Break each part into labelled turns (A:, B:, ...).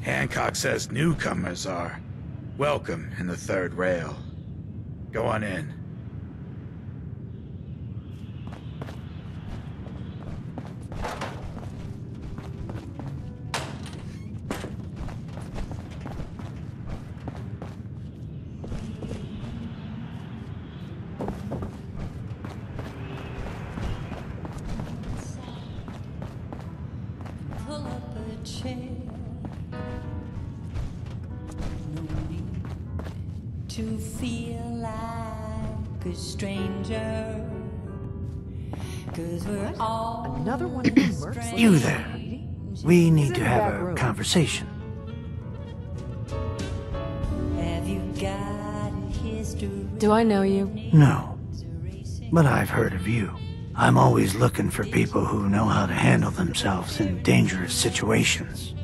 A: Hancock says newcomers are welcome in the third rail. Go on in.
B: Pull up a chair. To feel like a stranger, 'cause we're all
C: Another one of these mercs.
D: You there. We need to have a conversation.
B: Have you got a history?
C: Do I know you?
D: No, but I've heard of you. I'm always looking for people who know how to handle themselves in dangerous situations.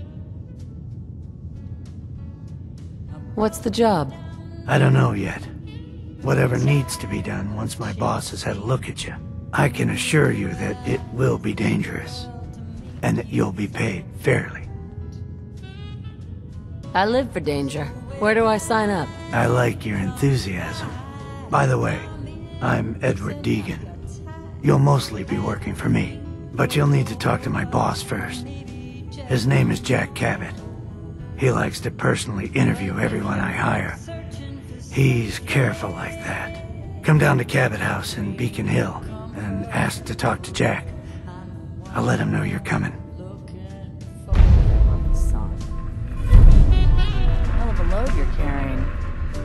C: What's the job?
D: I don't know yet. Whatever needs to be done once my boss has had a look at you. I can assure you that it will be dangerous, and that you'll be paid fairly.
C: I live for danger. Where do I sign up?
D: I like your enthusiasm. By the way, I'm Edward Deegan. You'll mostly be working for me, but you'll need to talk to my boss first. His name is Jack Cabot. He likes to personally interview everyone I hire. He's careful like that. Come down to Cabot House in Beacon Hill and ask to talk to Jack. I'll let him know you're coming.
E: Hell of a load you're carrying.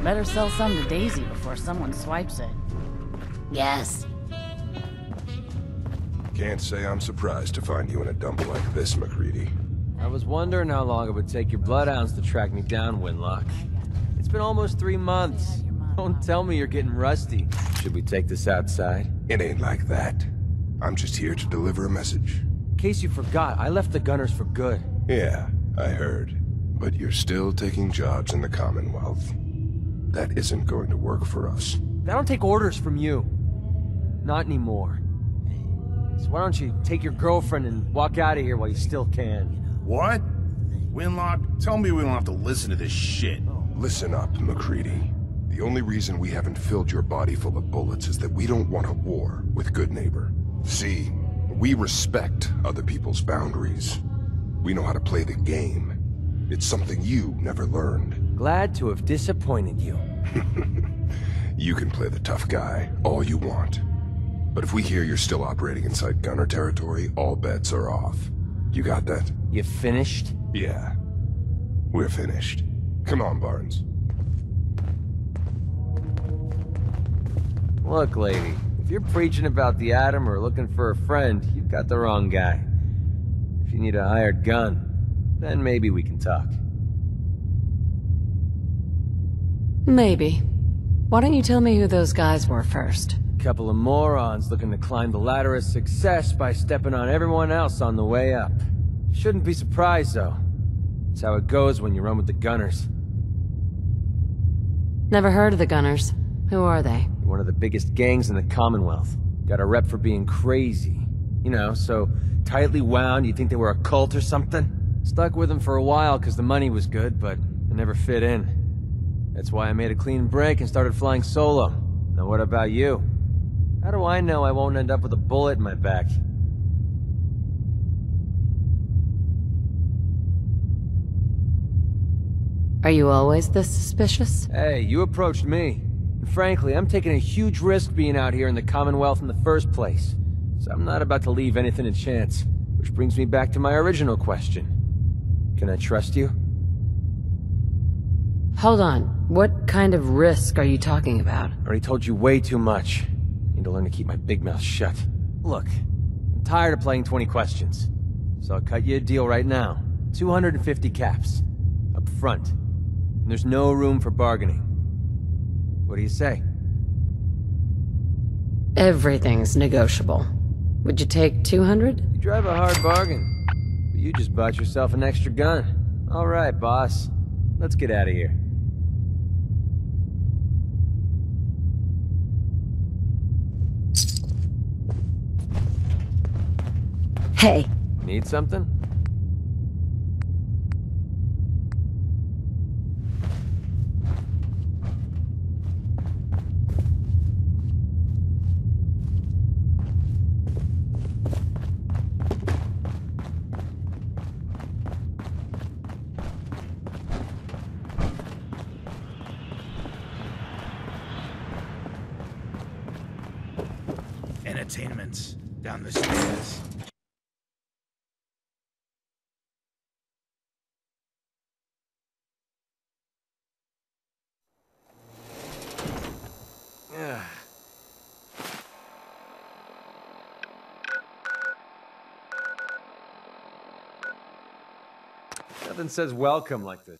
E: Better sell some to Daisy before someone swipes it. Yes.
F: Can't say I'm surprised to find you in a dump like this, Mccready.
G: I was wondering how long it would take your bloodhounds to track me down, Winlock. It's been almost 3 months. Don't tell me you're getting rusty. Should we take this outside?
F: It ain't like that. I'm just here to deliver a message.
G: In case you forgot, I left the Gunners for good.
F: Yeah, I heard. But you're still taking jobs in the Commonwealth. That isn't going to work for us.
G: I don't take orders from you. Not anymore. So why don't you take your girlfriend and walk out of here while you still can?
H: What? Winlock, tell me we don't have to listen to this shit.
F: Listen up, Mccready. The only reason we haven't filled your body full of bullets is that we don't want a war with Good Neighbor. See, we respect other people's boundaries. We know how to play the game. It's something you never learned.
G: Glad to have disappointed you.
F: You can play the tough guy all you want. But if we hear you're still operating inside Gunner territory, all bets are off. You got that?
G: You finished?
F: Yeah. We're finished. Come on, Barnes.
G: Look, lady, if you're preaching about the atom or looking for a friend, you've got the wrong guy. If you need a hired gun, then maybe we can talk.
C: Maybe. Why don't you tell me who those guys were first?
G: Couple of morons looking to climb the ladder of success by stepping on everyone else on the way up. Shouldn't be surprised, though. It's how it goes when you run with the Gunners.
C: Never heard of the Gunners. Who are they?
G: One of the biggest gangs in the Commonwealth. Got a rep for being crazy. You know, so tightly wound you'd think they were a cult or something. Stuck with them for a while because the money was good, but it never fit in. That's why I made a clean break and started flying solo. Now what about you? How do I know I won't end up with a bullet in my back?
C: Are you always this suspicious?
G: Hey, you approached me. And frankly, I'm taking a huge risk being out here in the Commonwealth in the first place. So I'm not about to leave anything to chance. Which brings me back to my original question. Can I trust you?
C: Hold on. What kind of risk are you talking about?
G: I already told you way too much. Need to learn to keep my big mouth shut. Look, I'm tired of playing 20 questions. So I'll cut you a deal right now. 250 caps. Up front. And there's no room for bargaining. What do you say?
C: Everything's negotiable. Would you take 200?
G: You drive a hard bargain. But you just bought yourself an extra gun. All right, boss. Let's get out of here.
C: Hey.
G: Need something?
A: Entertainment down the stairs.
G: Nothing says welcome like this.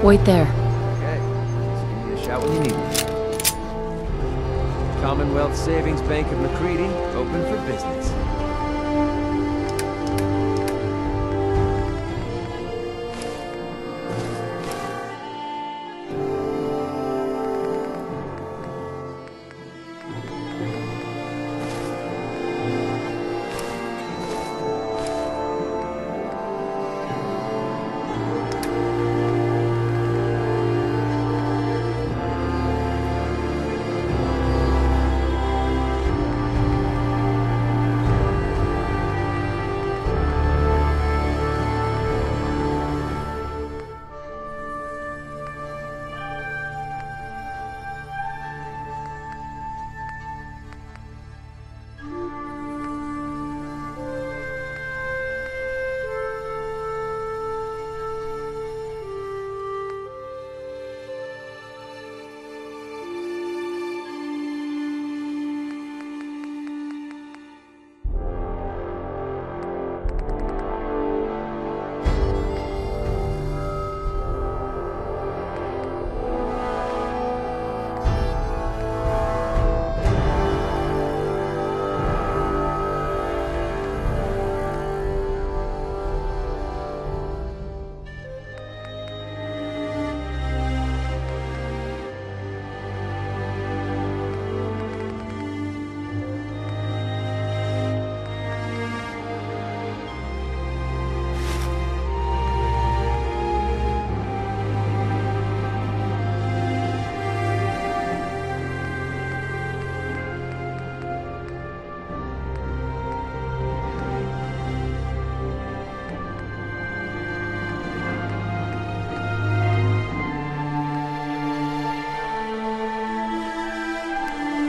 C: Wait there.
G: Okay, just give me a shout when you need me. Commonwealth Savings Bank of Mccready, open for business.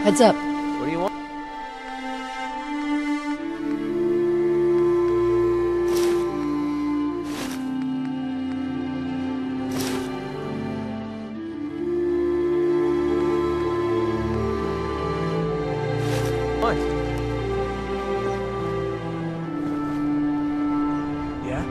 C: Heads up.
G: What do you want? What?
D: Yeah?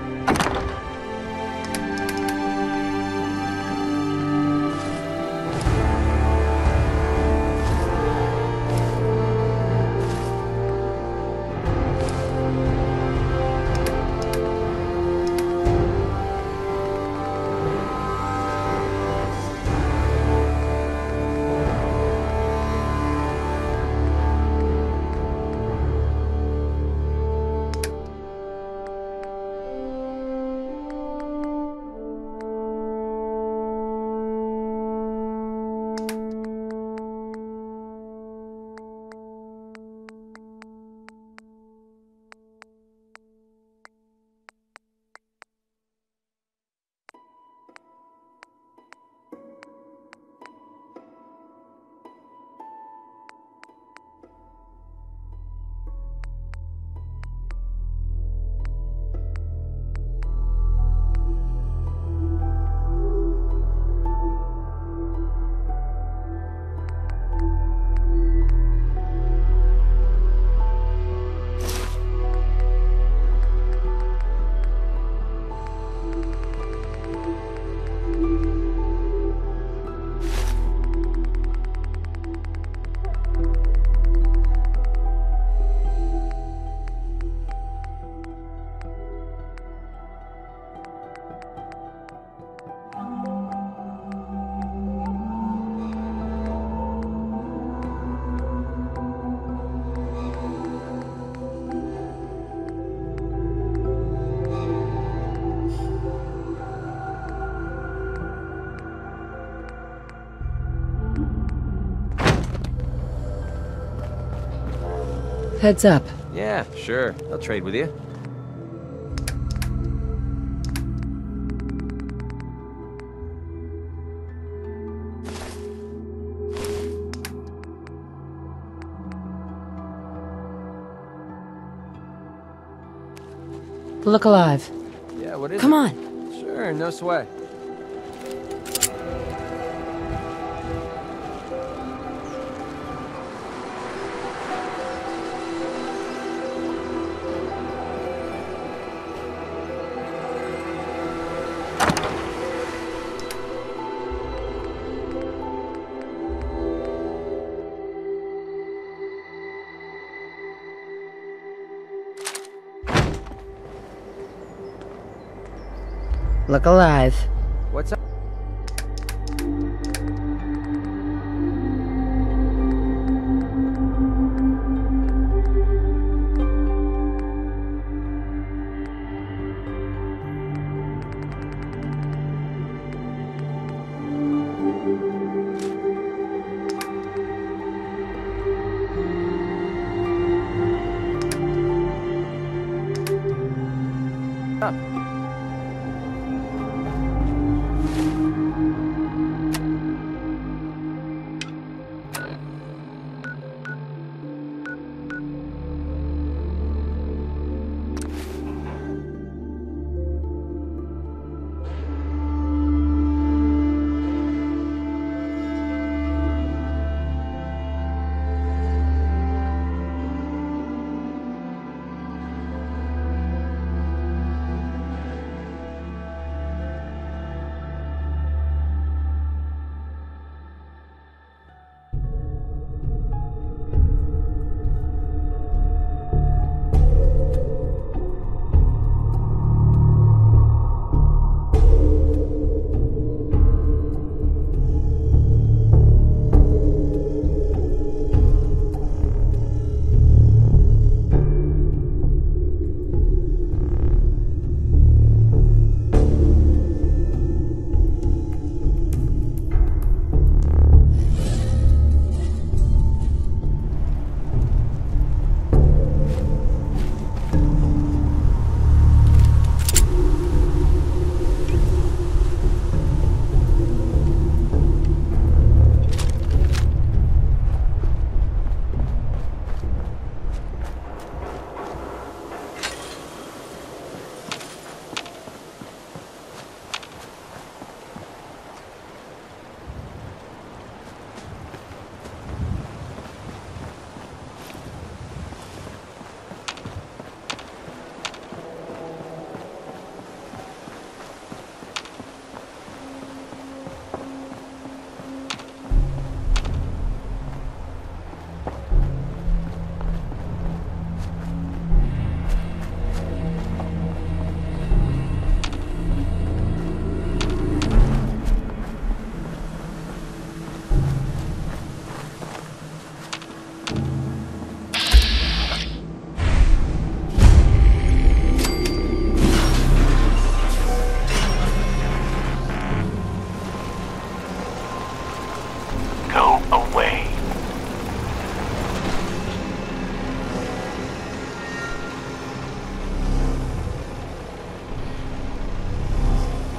C: Heads up.
G: Yeah, sure. I'll trade with you.
C: Look alive.
G: Yeah, what is
C: Come
G: it?
C: on.
G: Sure, no sweat.
C: Look alive.
G: What's up?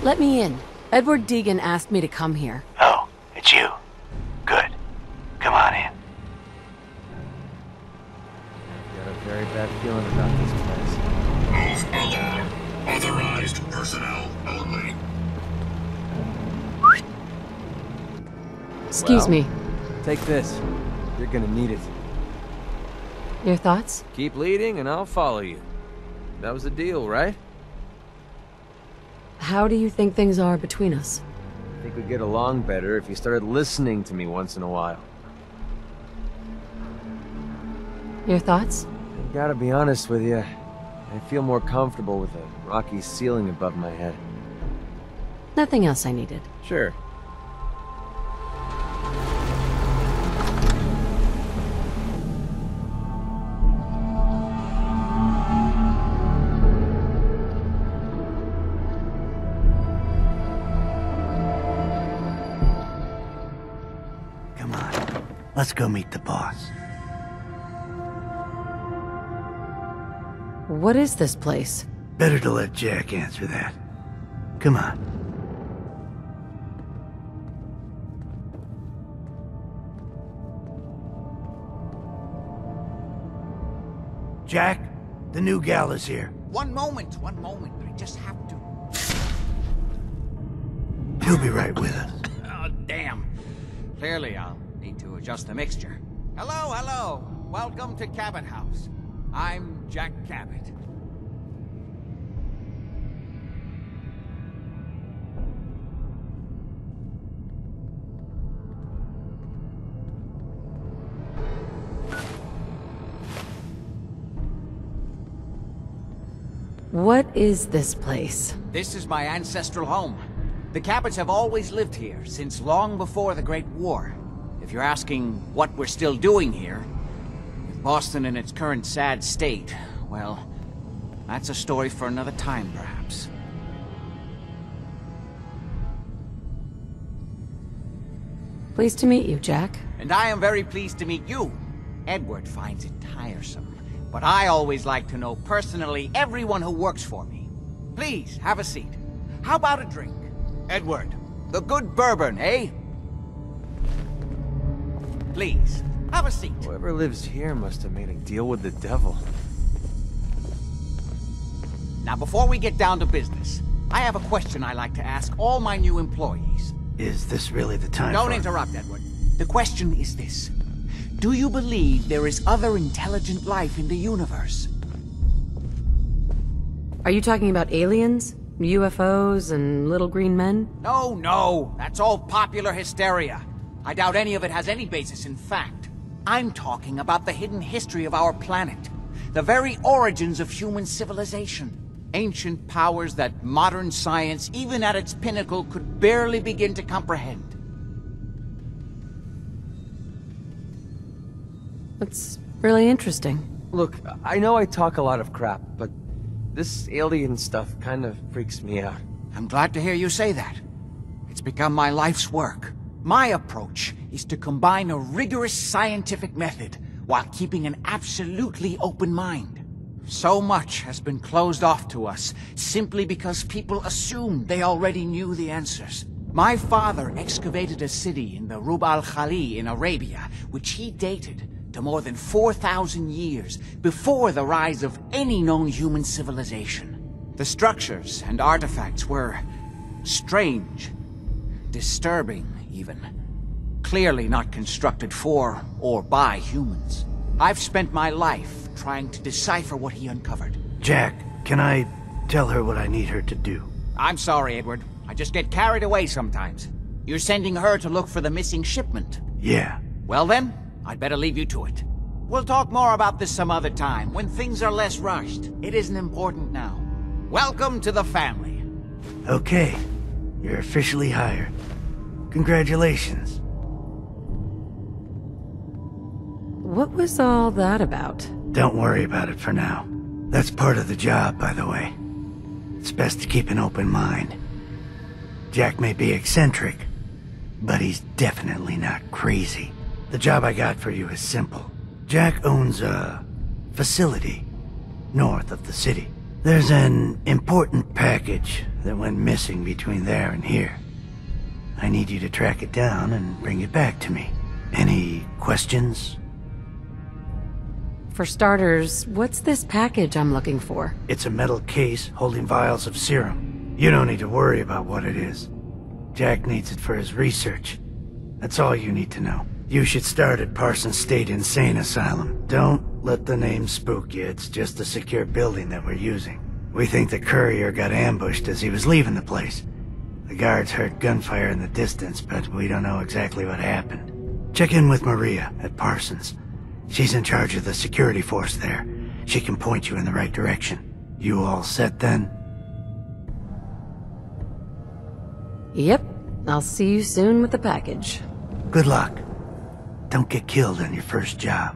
C: Let me in. Edward Deegan asked me to come here.
D: Oh, it's you. Good. Come on in.
G: Got a very bad feeling about this place.
I: Move along. Authorized personnel only.
C: Excuse me.
G: Take this. You're gonna need it.
C: Your thoughts?
G: Keep leading and I'll follow you. That was the deal, right?
C: How do you think things are between us?
G: I think we'd get along better if you started listening to me once in a while.
C: Your thoughts?
G: I gotta be honest with you. I feel more comfortable with a rocky ceiling above my head.
C: Nothing else I needed.
G: Sure.
D: Come on. Let's go meet the boss.
C: What is this place?
D: Better to let Jack answer that. Come on. Jack, the new gal is here.
J: One moment. I just have to.
D: She'll be right with us.
J: Oh, damn. Clearly, I'll need to adjust the mixture. Hello. Welcome to Cabot House. I'm Jack Cabot.
C: What is this place?
J: This is my ancestral home. The Cabots have always lived here, since long before the Great War. If you're asking what we're still doing here, with Boston in its current sad state, well, that's a story for another time, perhaps.
C: Pleased to meet you, Jack.
J: And I am very pleased to meet you. Edward finds it tiresome, but I always like to know personally everyone who works for me. Please, have a seat. How about a drink? Edward, the good bourbon, eh? Please, have a seat.
G: Whoever lives here must have made a deal with the devil.
J: Now, before we get down to business, I have a question I like to ask all my new employees.
D: Is this really the time
J: Don't interrupt, Edward. The question is this. Do you believe there is other intelligent life in the universe?
C: Are you talking about aliens? UFOs and little green men?
J: No, that's all popular hysteria. I doubt any of it has any basis in fact. I'm talking about the hidden history of our planet. The very origins of human civilization. Ancient powers that modern science, even at its pinnacle, could barely begin to comprehend.
C: That's really interesting.
G: Look, I know I talk a lot of crap, but this alien stuff kind of freaks me out.
J: I'm glad to hear you say that. It's become my life's work. My approach is to combine a rigorous scientific method while keeping an absolutely open mind. So much has been closed off to us simply because people assumed they already knew the answers. My father excavated a city in the Rub al-Khali in Arabia, which he dated to more than 4,000 years before the rise of any known human civilization. The structures and artifacts were strange, disturbing even. Clearly not constructed for or by humans. I've spent my life trying to decipher what he uncovered.
D: Jack, can I tell her what I need her to do?
J: I'm sorry, Edward. I just get carried away sometimes. You're sending her to look for the missing shipment?
D: Yeah.
J: Well then, I'd better leave you to it. We'll talk more about this some other time, when things are less rushed. It isn't important now. Welcome to the family.
D: Okay. You're officially hired. Congratulations.
C: What was all that about?
D: Don't worry about it for now. That's part of the job, by the way. It's best to keep an open mind. Jack may be eccentric, but he's definitely not crazy. The job I got for you is simple. Jack owns a facility north of the city. There's an important package that went missing between there and here. I need you to track it down and bring it back to me. Any questions?
C: For starters, what's this package I'm looking for?
D: It's a metal case holding vials of serum. You don't need to worry about what it is. Jack needs it for his research. That's all you need to know. You should start at Parsons State Insane Asylum. Don't let the name spook you. It's just a secure building that we're using. We think the courier got ambushed as he was leaving the place. The guards heard gunfire in the distance, but we don't know exactly what happened. Check in with Maria at Parsons. She's in charge of the security force there. She can point you in the right direction. You all set then?
C: Yep. I'll see you soon with the package.
D: Good luck. Don't get killed on your first job.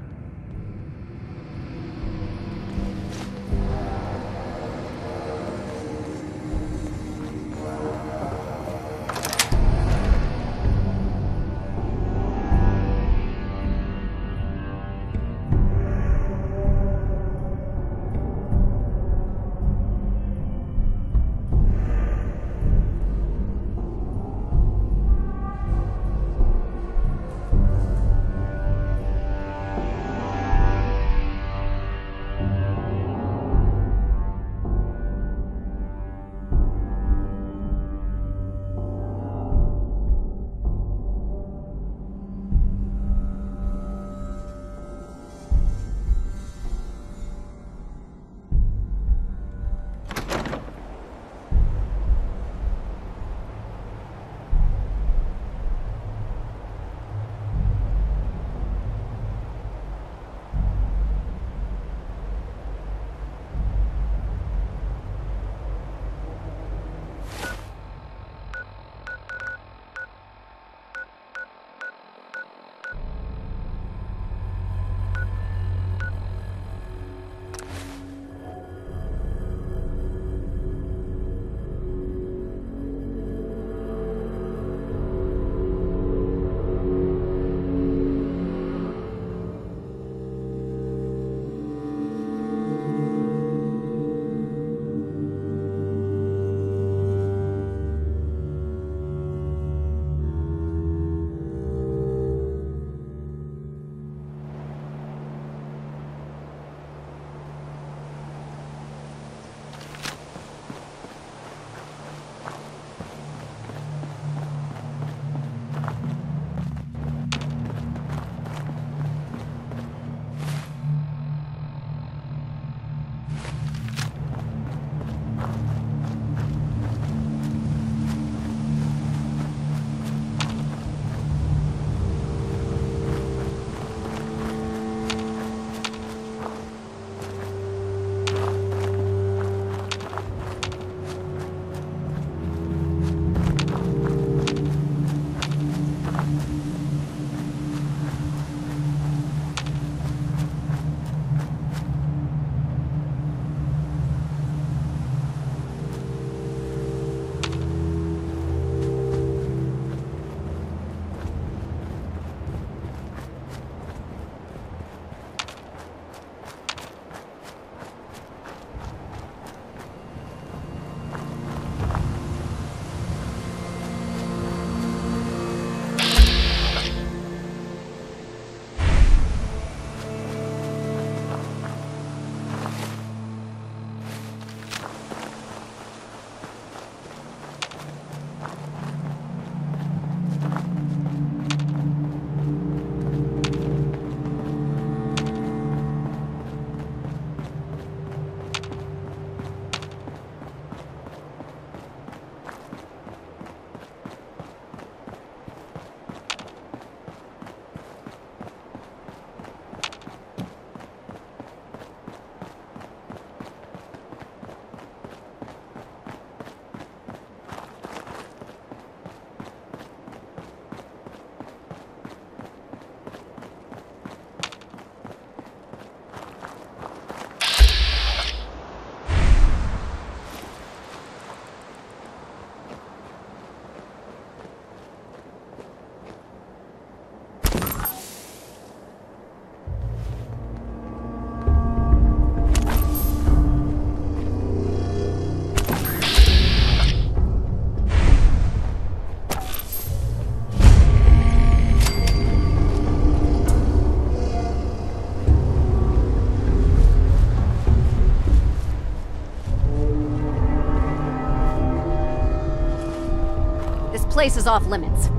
K: place is off limits.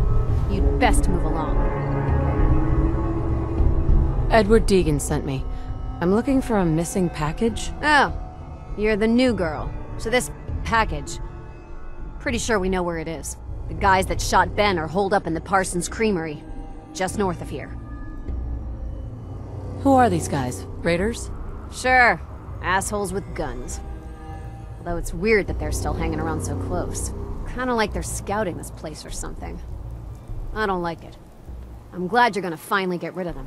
K: You'd best move along.
C: Edward Deegan sent me. I'm looking for a missing package.
K: Oh, you're the new girl. So this package... Pretty sure we know where it is. The guys that shot Ben are holed up in the Parsons Creamery, just north of here.
C: Who are these guys? Raiders?
K: Sure. Assholes with guns. Although it's weird that they're still hanging around so close. Kinda like they're scouting this place or something. I don't like it. I'm glad you're gonna finally get rid of them.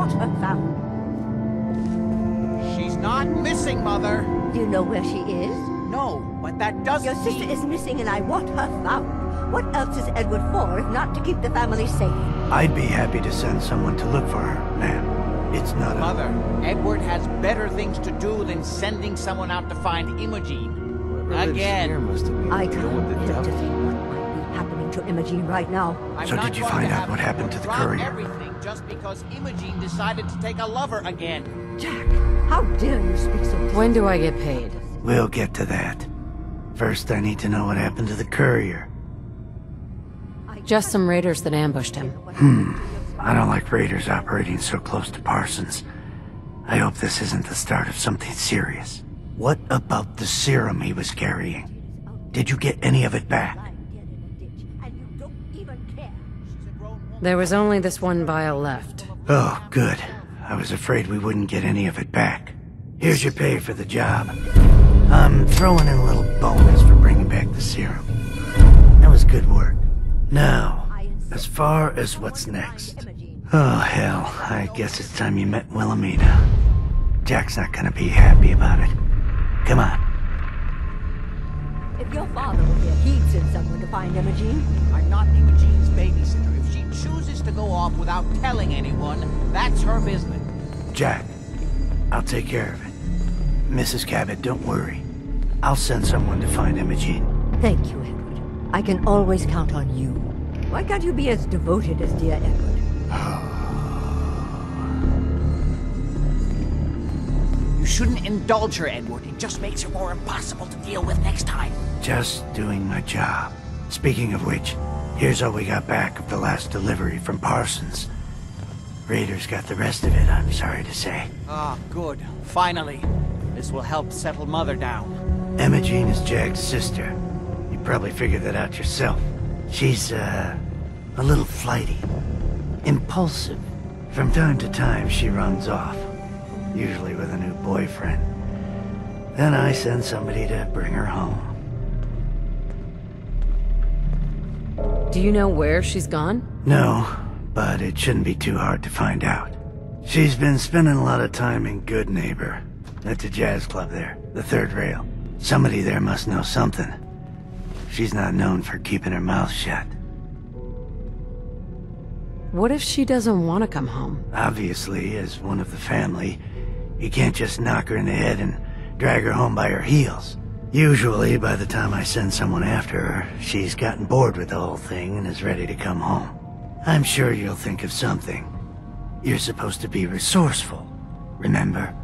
L: want her found.
J: She's not missing, Mother.
L: Do you know where she is?
J: No, but that doesn't
L: Your sister is missing and I want her found. What else is Edward for if not to keep the family safe?
D: I'd be happy to send someone to look for her, ma'am. It's not a...
J: Mother, Edward has better things to do than sending someone out to find Imogene. Again.
L: I can't help to think what might be happening to Imogene right now.
D: So did you find out what happened to the courier?
J: Everything just because Imogene decided to take a lover again.
L: Jack, how dare you speak so...
C: When do I get paid?
D: We'll get to that. First, I need to know what happened to the courier.
C: Just some raiders that ambushed him.
D: I don't like raiders operating so close to Parsons. I hope this isn't the start of something serious. What about the serum he was carrying? Did you get any of it back?
C: There was only this one vial left.
D: Oh, good. I was afraid we wouldn't get any of it back. Here's your pay for the job. I'm throwing in a little bonus for bringing back the serum. That was good work. Now, as far as what's next. Oh, hell, I guess it's time you met Wilhelmina. Jack's not gonna be happy about it. Come on.
L: If your father were here, he'd send someone to find Imogene.
J: I'm not Imogene's babysitter. If she chooses to go off without telling anyone, that's her business.
D: Jack, I'll take care of it. Mrs. Cabot, don't worry. I'll send someone to find Imogene.
L: Thank you, Edward. I can always count on you. Why can't you be as devoted as dear Edward?
J: You shouldn't indulge her, Edward. It just makes her more impossible to deal with next time.
D: Just doing my job. Speaking of which, here's all we got back of the last delivery from Parsons. Raiders got the rest of it, I'm sorry to say.
J: Ah, good. Finally. This will help settle Mother down.
D: Imogene is Jack's sister. You probably figured that out yourself. She's, a little flighty. Impulsive. From time to time, she runs off. Usually with a new boyfriend. Then I send somebody to bring her home.
C: Do you know where she's gone?
D: No, but it shouldn't be too hard to find out. She's been spending a lot of time in Good Neighbor. That's a jazz club there, the third rail. Somebody there must know something. She's not known for keeping her mouth shut.
C: What if she doesn't want to come home?
D: Obviously, as one of the family, you can't just knock her in the head and drag her home by her heels. Usually, by the time I send someone after her, she's gotten bored with the whole thing and is ready to come home. I'm sure you'll think of something. You're supposed to be resourceful, remember?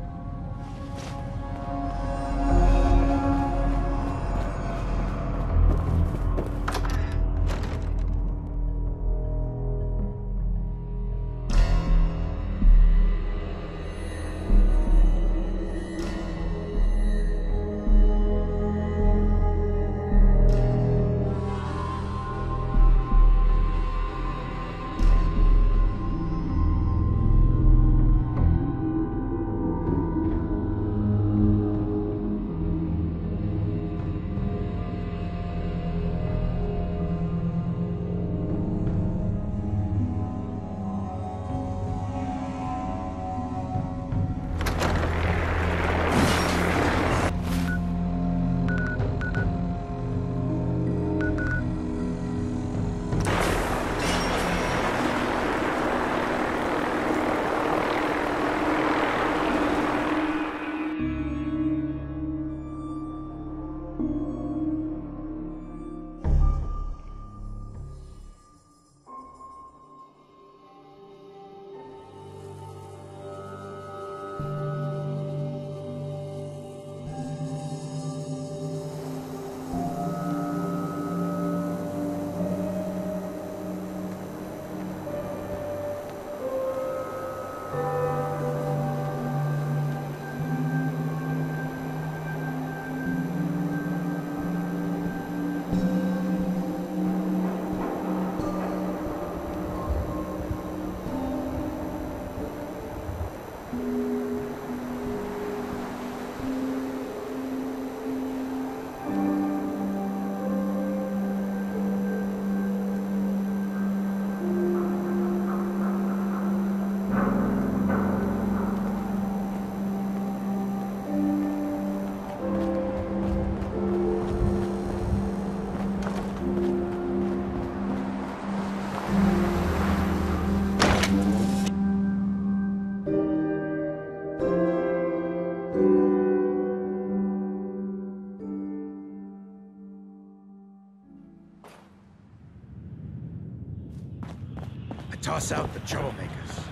A: toss out the troublemakers.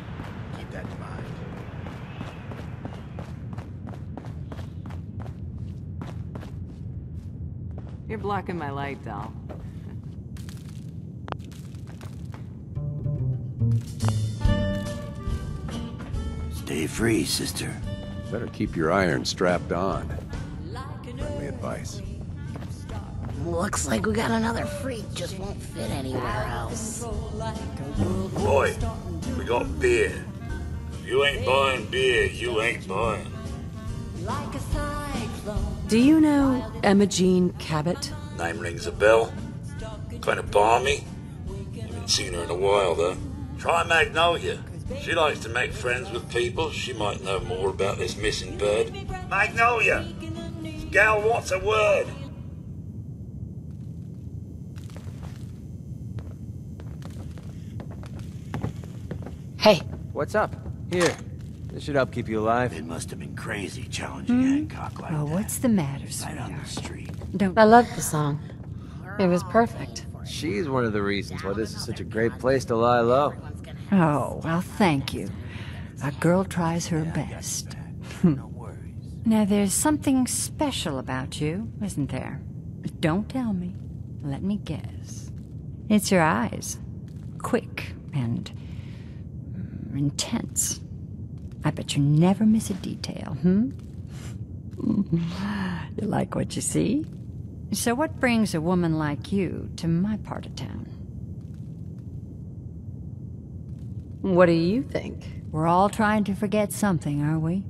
A: Keep that in mind.
C: You're blocking my light, doll.
D: Stay free, sister.
F: Better keep your iron strapped on. Friendly advice.
M: Looks like we got another freak, just won't fit anywhere else.
I: Boy, we got beer. If you ain't buying beer, you ain't buying.
C: Do you know Emma Jean Cabot?
I: Name rings a bell. Kind of balmy. Haven't seen her in a while, though. Try Magnolia. She likes to make friends with people. She might know more about this missing bird. Magnolia! This gal wants a word.
C: Hey.
G: What's up? Here. This should help keep you alive.
D: It must have been crazy challenging Hancock like
L: Oh,
D: that.
L: what's the matter,
D: Right
L: sweetheart?
D: on the street.
L: Don't.
C: I loved the song. It was perfect.
G: She's one of the reasons why this is such a great place to lie low.
L: Oh, well, thank you. A girl tries her best. Now, there's something special about you, isn't there? Don't tell me. Let me guess. It's your eyes. Quick and intense. I bet you never miss a detail, You like what you see? So what brings a woman like you to my part of town?
C: What do you think?
L: We're all trying to forget something, are we?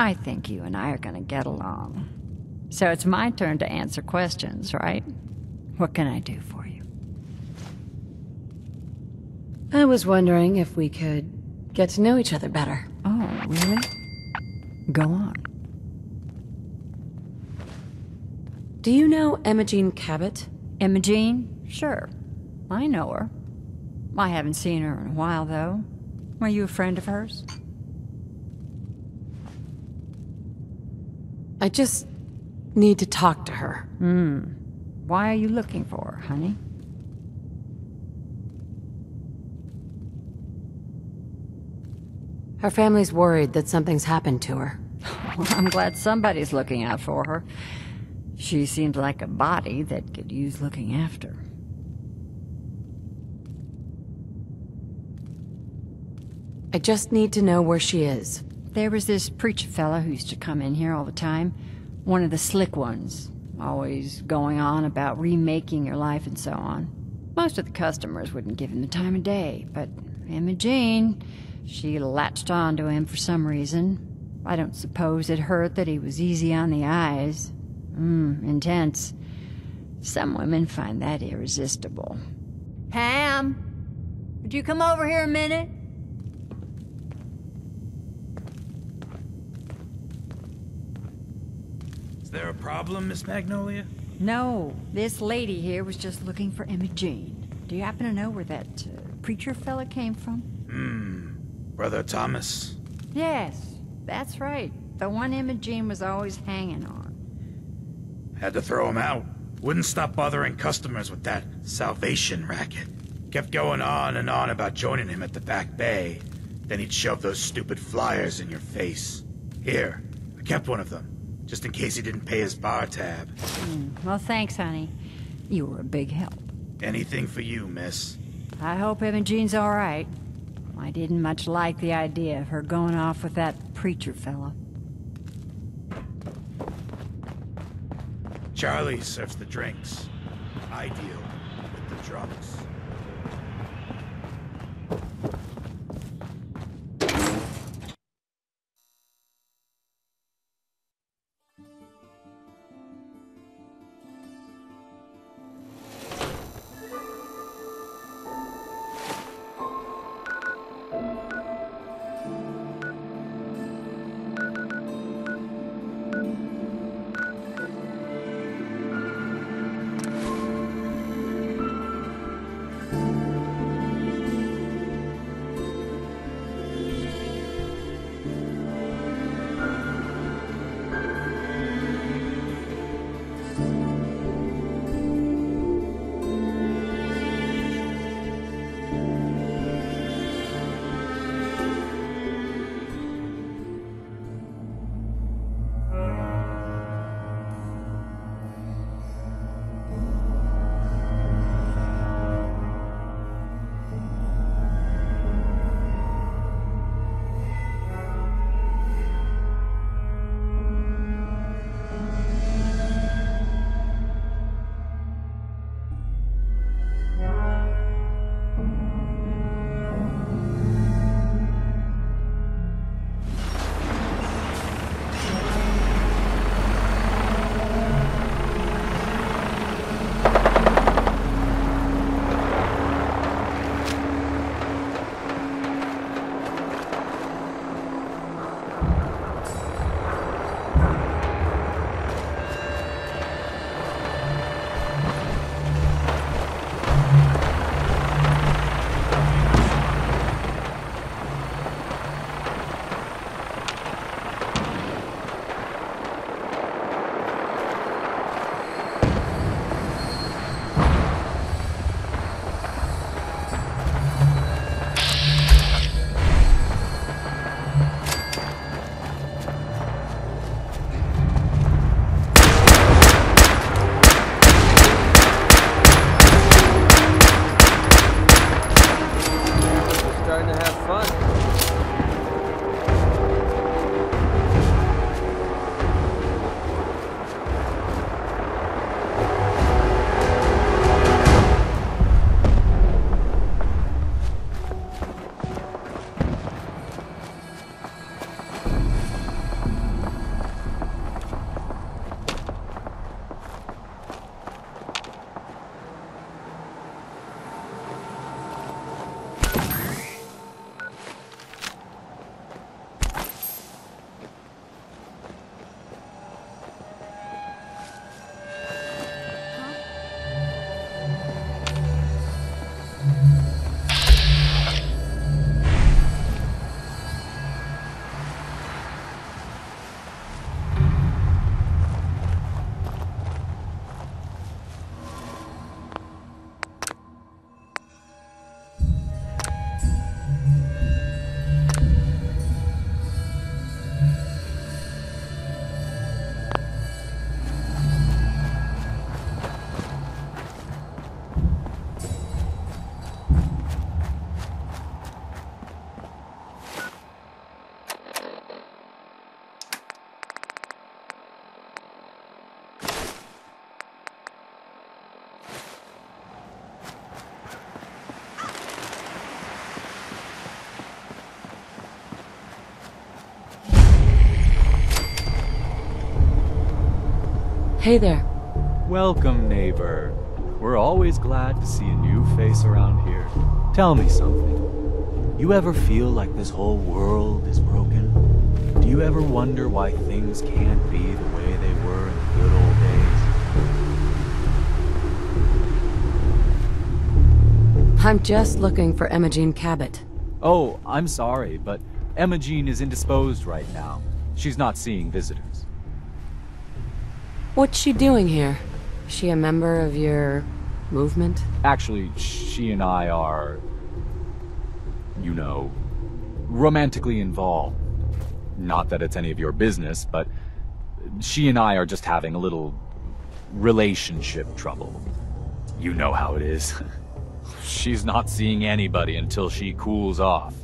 L: I think you and I are gonna get along. So it's my turn to answer questions, right? What can I do for you?
C: I was wondering if we could get to know each other better.
L: Oh, really? Go on.
C: Do you know Emma Jean Cabot?
L: Emma Jean? Sure. I know her. I haven't seen her in a while, though. Are you a friend of hers?
C: I just need to talk to her.
L: Why are you looking for her, honey?
C: Her family's worried that something's happened to her.
L: Well, I'm glad somebody's looking out for her. She seems like a body that could use looking after.
C: I just need to know where she is.
L: There was this preacher fella who used to come in here all the time. One of the slick ones. Always going on about remaking your life and so on. Most of the customers wouldn't give him the time of day, but Emma Jean, she latched on to him for some reason. I don't suppose it hurt that he was easy on the eyes. Intense. Some women find that irresistible. Ham, would you come over here a minute?
A: Is there a problem, Miss Magnolia?
L: No, this lady here was just looking for Emma Jean. Do you happen to know where that preacher fella came from?
A: Brother Thomas.
L: Yes, that's right. The one Emma Jean was always hanging on.
A: Had to throw him out. Wouldn't stop bothering customers with that salvation racket. Kept going on and on about joining him at the back bay. Then he'd shove those stupid flyers in your face. Here, I kept one of them, just in case he didn't pay his bar tab.
L: Well, thanks, honey. You were a big help.
A: Anything for you, miss.
L: I hope Emma Jean's all right. I didn't much like the idea of her going off with that preacher fella.
A: Charlie serves the drinks. I deal with the drunks.
C: Hey there.
N: Welcome, neighbor. We're always glad to see a new face around here. Tell me something. You ever feel like this whole world is broken? Do you ever wonder why things can't be the way they were in the good old days?
C: I'm just looking for Emma Jean Cabot.
N: Oh, I'm sorry, but Emma Jean is indisposed right now. She's not seeing visitors.
C: What's she doing here? Is she a member of your movement?
N: Actually, she and I are, you know, romantically involved. Not that it's any of your business, but she and I are just having a little relationship trouble. You know how it is. She's not seeing anybody until she cools off.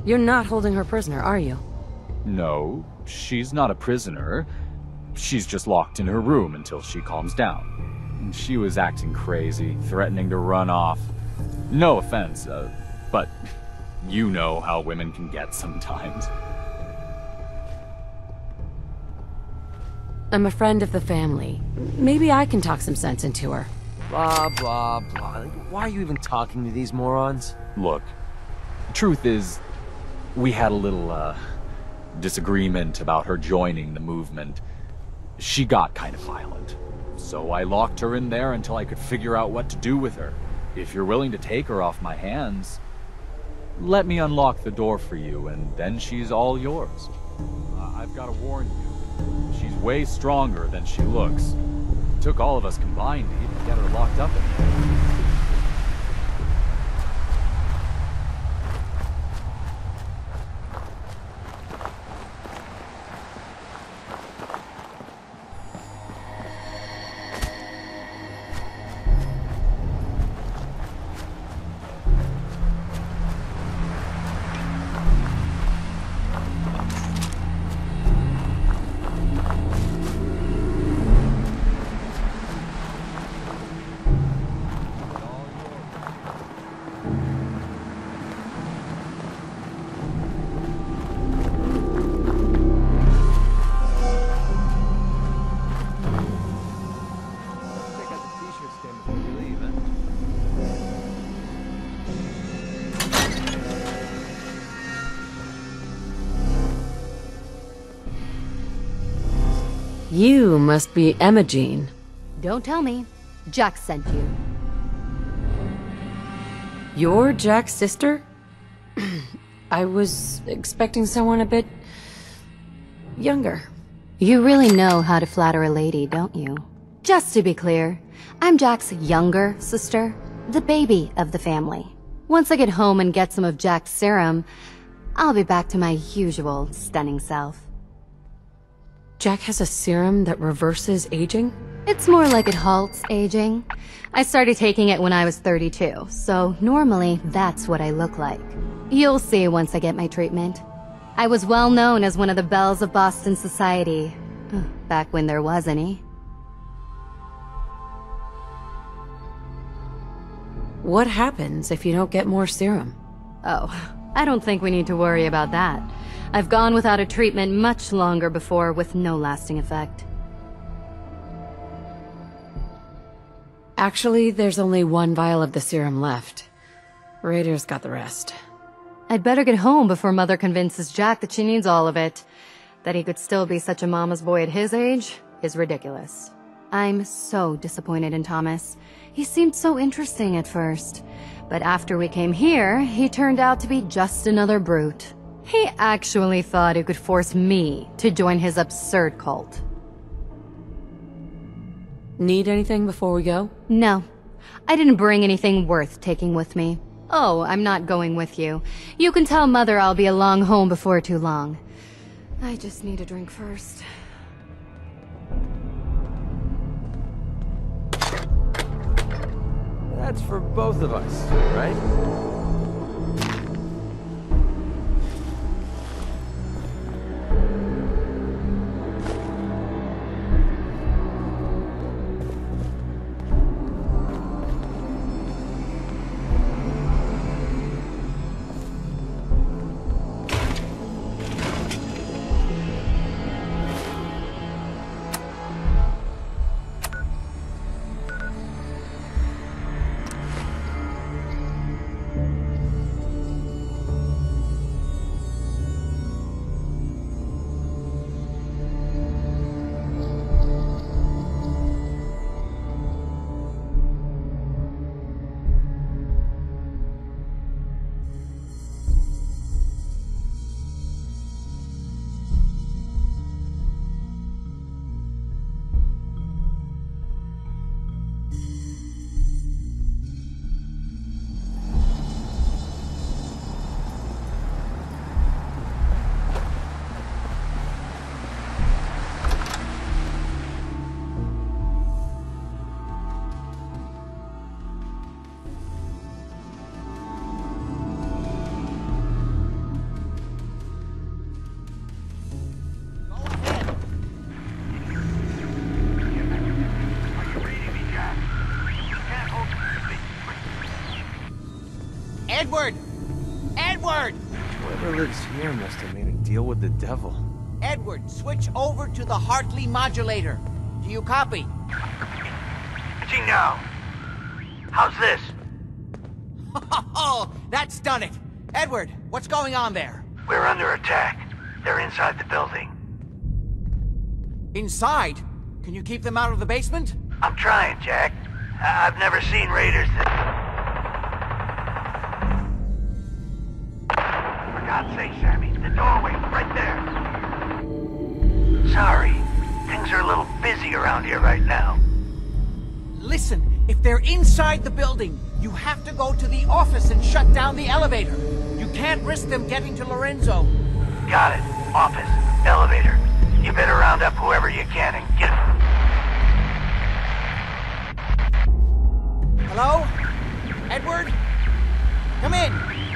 C: You're not holding her prisoner, are you?
N: No, she's not a prisoner. She's just locked in her room until she calms down. She was acting crazy, threatening to run off. No offense, but you know how women can get sometimes.
C: I'm a friend of the family. Maybe I can talk some sense into her.
G: Blah, blah, blah. Why are you even talking to these morons?
N: Look, truth is, we had a little, disagreement about her joining the movement. She got kind of violent. So I locked her in there until I could figure out what to do with her. If you're willing to take her off my hands, let me unlock the door for you, and then she's all yours. I've got to warn you, she's way stronger than she looks. It took all of us combined to even get her locked up in here.
C: You must be Emma Jean.
K: Don't tell me. Jack sent you.
C: You're Jack's sister? I was expecting someone a bit younger.
K: You really know how to flatter a lady, don't you? Just to be clear, I'm Jack's younger sister, the baby of the family. Once I get home and get some of Jack's serum, I'll be back to my usual stunning self.
C: Jack has a serum that reverses aging?
K: It's more like it halts aging. I started taking it when I was 32, so normally that's what I look like. You'll see once I get my treatment. I was well known as one of the belles of Boston society, back when there was any.
C: What happens if you don't get more serum?
K: Oh, I don't think we need to worry about that. I've gone without a treatment much longer before with no lasting effect.
C: Actually, there's only one vial of the serum left. Raiders got the rest.
K: I'd better get home before Mother convinces Jack that she needs all of it. That he could still be such a mama's boy at his age is ridiculous. I'm so disappointed in Thomas. He seemed so interesting at first. But after we came here, he turned out to be just another brute. He actually thought he could force me to join his absurd cult.
C: Need anything before we go?
K: No. I didn't bring anything worth taking with me. Oh, I'm not going with you. You can tell Mother I'll be along home before too long. I just need a drink first.
G: That's for both of us, right?
J: Edward! Edward!
G: Whoever lives here must have made a deal with the devil.
J: Edward, switch over to the Hartley modulator. Do you copy?
D: Switching now. How's this?
J: Oh, that's done it. Edward, what's going on there?
D: We're under attack. They're inside the building.
J: Inside? Can you keep them out of the basement?
D: I'm trying, Jack. I've never seen raiders that... For God's sake, Sammy, the doorway, right there. Sorry, things are a little busy around here right now.
J: Listen, if they're inside the building, you have to go to the office and shut down the elevator. You can't risk them getting to Lorenzo.
D: Got it. Office. Elevator. You better round up whoever you can and get...
J: Hello? Edward? Come in!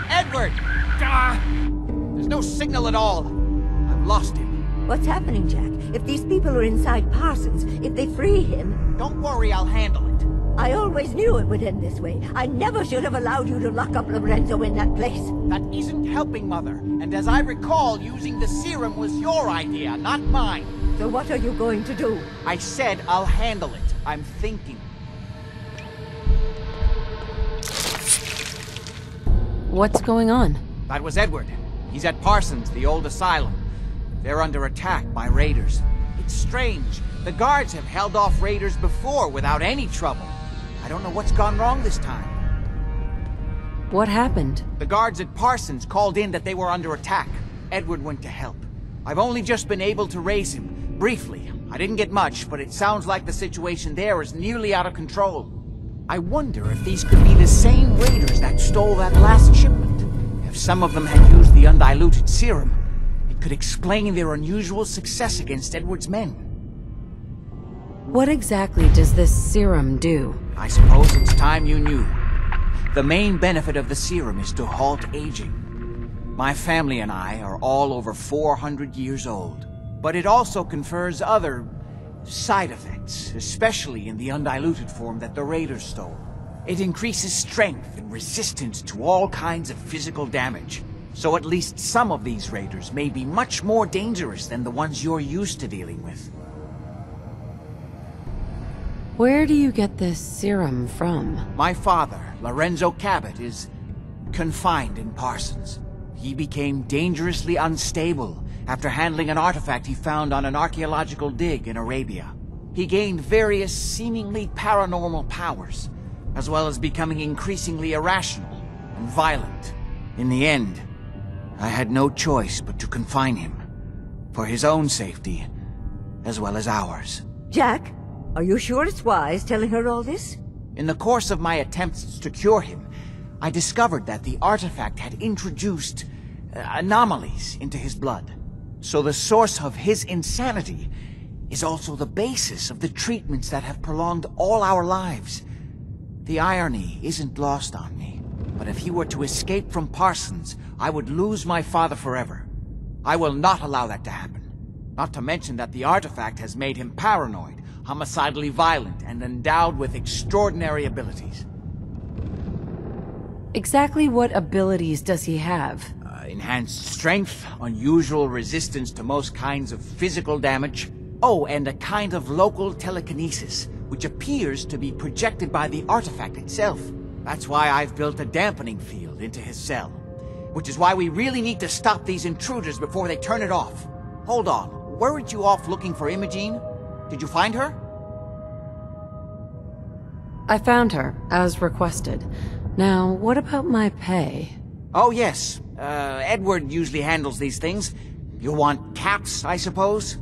J: Edward! There's no signal at all. I've lost him.
O: What's happening, Jack? If these people are inside Parsons, if they free him...
J: Don't worry, I'll handle it.
O: I always knew it would end this way. I never should have allowed you to lock up Lorenzo in that place.
J: That isn't helping, Mother. And as I recall, using the serum was your idea, not mine.
O: So what are you going to do?
J: I said I'll handle it. I'm thinking.
C: What's going on?
J: That was Edward. He's at Parsons, the old asylum. They're under attack by raiders. It's strange. The guards have held off raiders before without any trouble. I don't know what's gone wrong this time.
C: What happened?
J: The guards at Parsons called in that they were under attack. Edward went to help. I've only just been able to raise him, briefly. I didn't get much, but it sounds like the situation there is nearly out of control. I wonder if these could be the same raiders that stole that last shipment. If some of them had used the undiluted serum, it could explain their unusual success against Edward's men.
C: What exactly does this serum do?
J: I suppose it's time you knew. The main benefit of the serum is to halt aging. My family and I are all over 400 years old. But it also confers other side effects, especially in the undiluted form that the raiders stole. It increases strength and resistance to all kinds of physical damage. So at least some of these raiders may be much more dangerous than the ones you're used to dealing with.
C: Where do you get this serum from?
J: My father, Lorenzo Cabot, is confined in Parsons. He became dangerously unstable after handling an artifact he found on an archaeological dig in Arabia. He gained various seemingly paranormal powers, as well as becoming increasingly irrational and violent. In the end, I had no choice but to confine him, for his own safety, as well as ours.
O: Jack, are you sure it's wise telling her all this?
J: In the course of my attempts to cure him, I discovered that the artifact had introduced anomalies into his blood. So the source of his insanity is also the basis of the treatments that have prolonged all our lives. The irony isn't lost on me, but if he were to escape from Parsons, I would lose my father forever. I will not allow that to happen. Not to mention that the artifact has made him paranoid, homicidally violent, and endowed with extraordinary abilities.
C: Exactly what abilities does he have?
J: Enhanced strength, unusual resistance to most kinds of physical damage. Oh, and a kind of local telekinesis, which appears to be projected by the artifact itself. That's why I've built a dampening field into his cell. Which is why we really need to stop these intruders before they turn it off. Hold on, weren't you off looking for Imogene? Did you find her?
C: I found her, as requested. Now, what about my pay?
J: Oh, yes. Edward usually handles these things. You'll want caps, I suppose?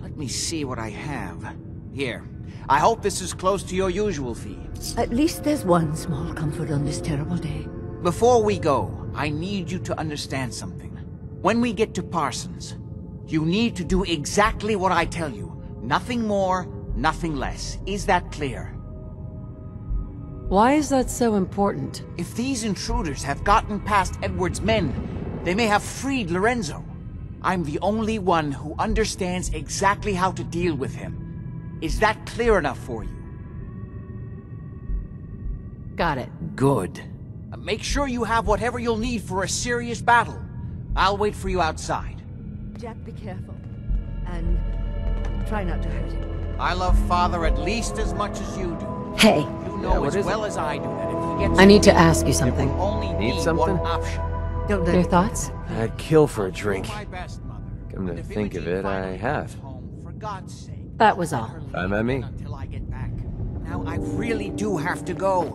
J: Let me see what I have. Here. I hope this is close to your usual fee.
O: At least there's one small comfort on this terrible day.
J: Before we go, I need you to understand something. When we get to Parsons, you need to do exactly what I tell you. Nothing more, nothing less. Is that clear?
C: Why is that so important?
J: If these intruders have gotten past Edward's men, they may have freed Lorenzo. I'm the only one who understands exactly how to deal with him. Is that clear enough for you?
C: Got it.
J: Good. Make sure you have whatever you'll need for a serious battle. I'll wait for you outside.
O: Jack, be careful. And try not to hurt him.
J: I love Father at least as much as you do.
C: Hey.
J: You know as well as I do that if he gets
C: I need to ask you something.
J: only
G: Need
J: be
G: something?
J: one option.
O: Don't let
C: Your
O: him-
C: thoughts?
G: I'd kill for a drink.
J: My best, Mother.
G: Come to think of it, I have.
J: For God's sake.
C: That was all.
G: Fine by me.
J: Until I get back. Now I really do have to go.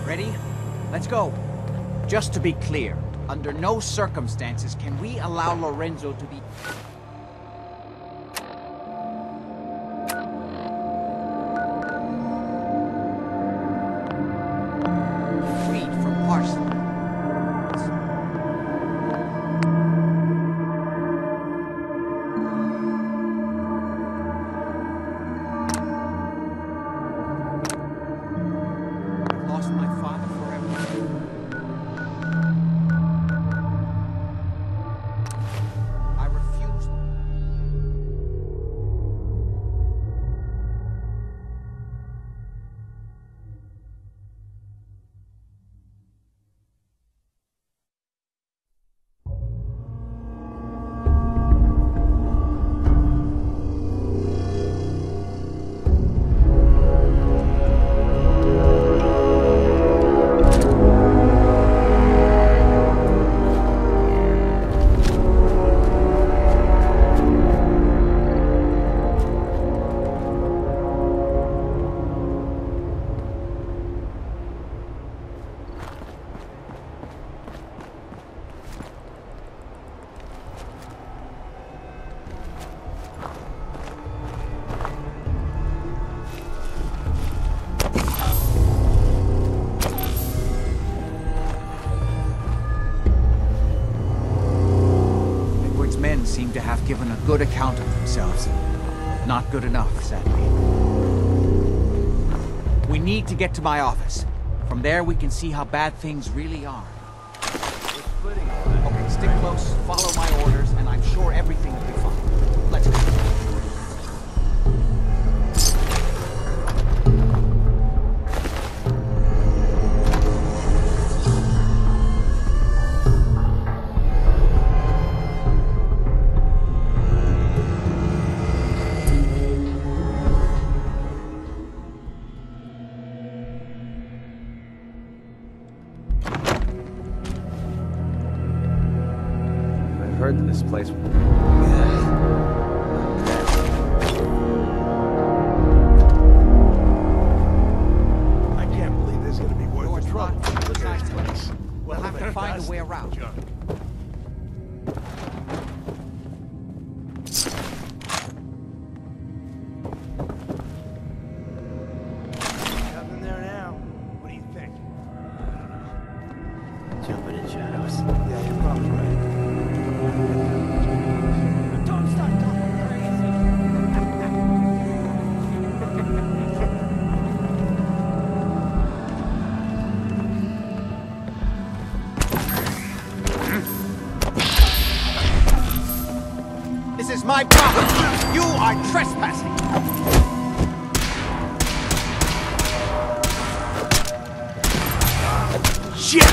J: Ready? Let's go. Just to be clear, under no circumstances can we allow Lorenzo to be... freed from Parson. Lost my father forever. I refuse. Edward's men seem to have given a good account of themselves. Not good enough, sadly. We need to get to my office. From there we can see how bad things really are. Okay, stick close, follow my orders, and I'm sure everything will be fine. Let's go.
G: I've heard that this place...
P: I can't believe this is gonna be worth the trouble. Look at this place.
J: We'll have to find a way around.
P: Nothing there now. What do you think?
D: Jumping in shadows.
P: Yeah, you're probably right.
J: Don't start talking crazy. This is my property. You are trespassing. Shit!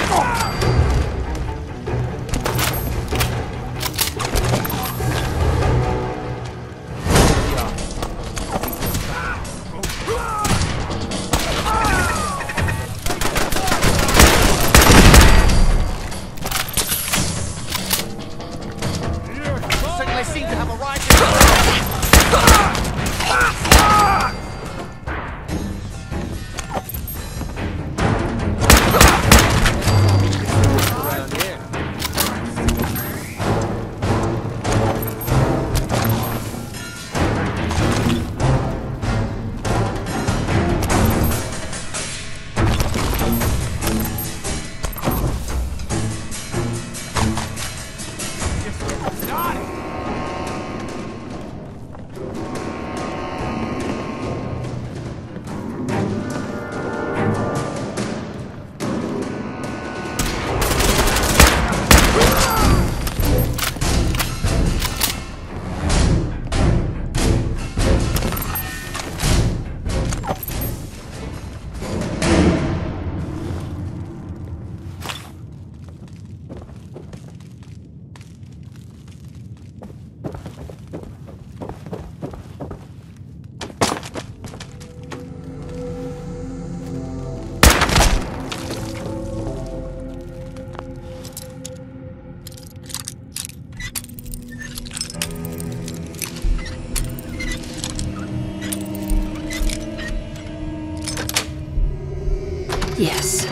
C: Yes.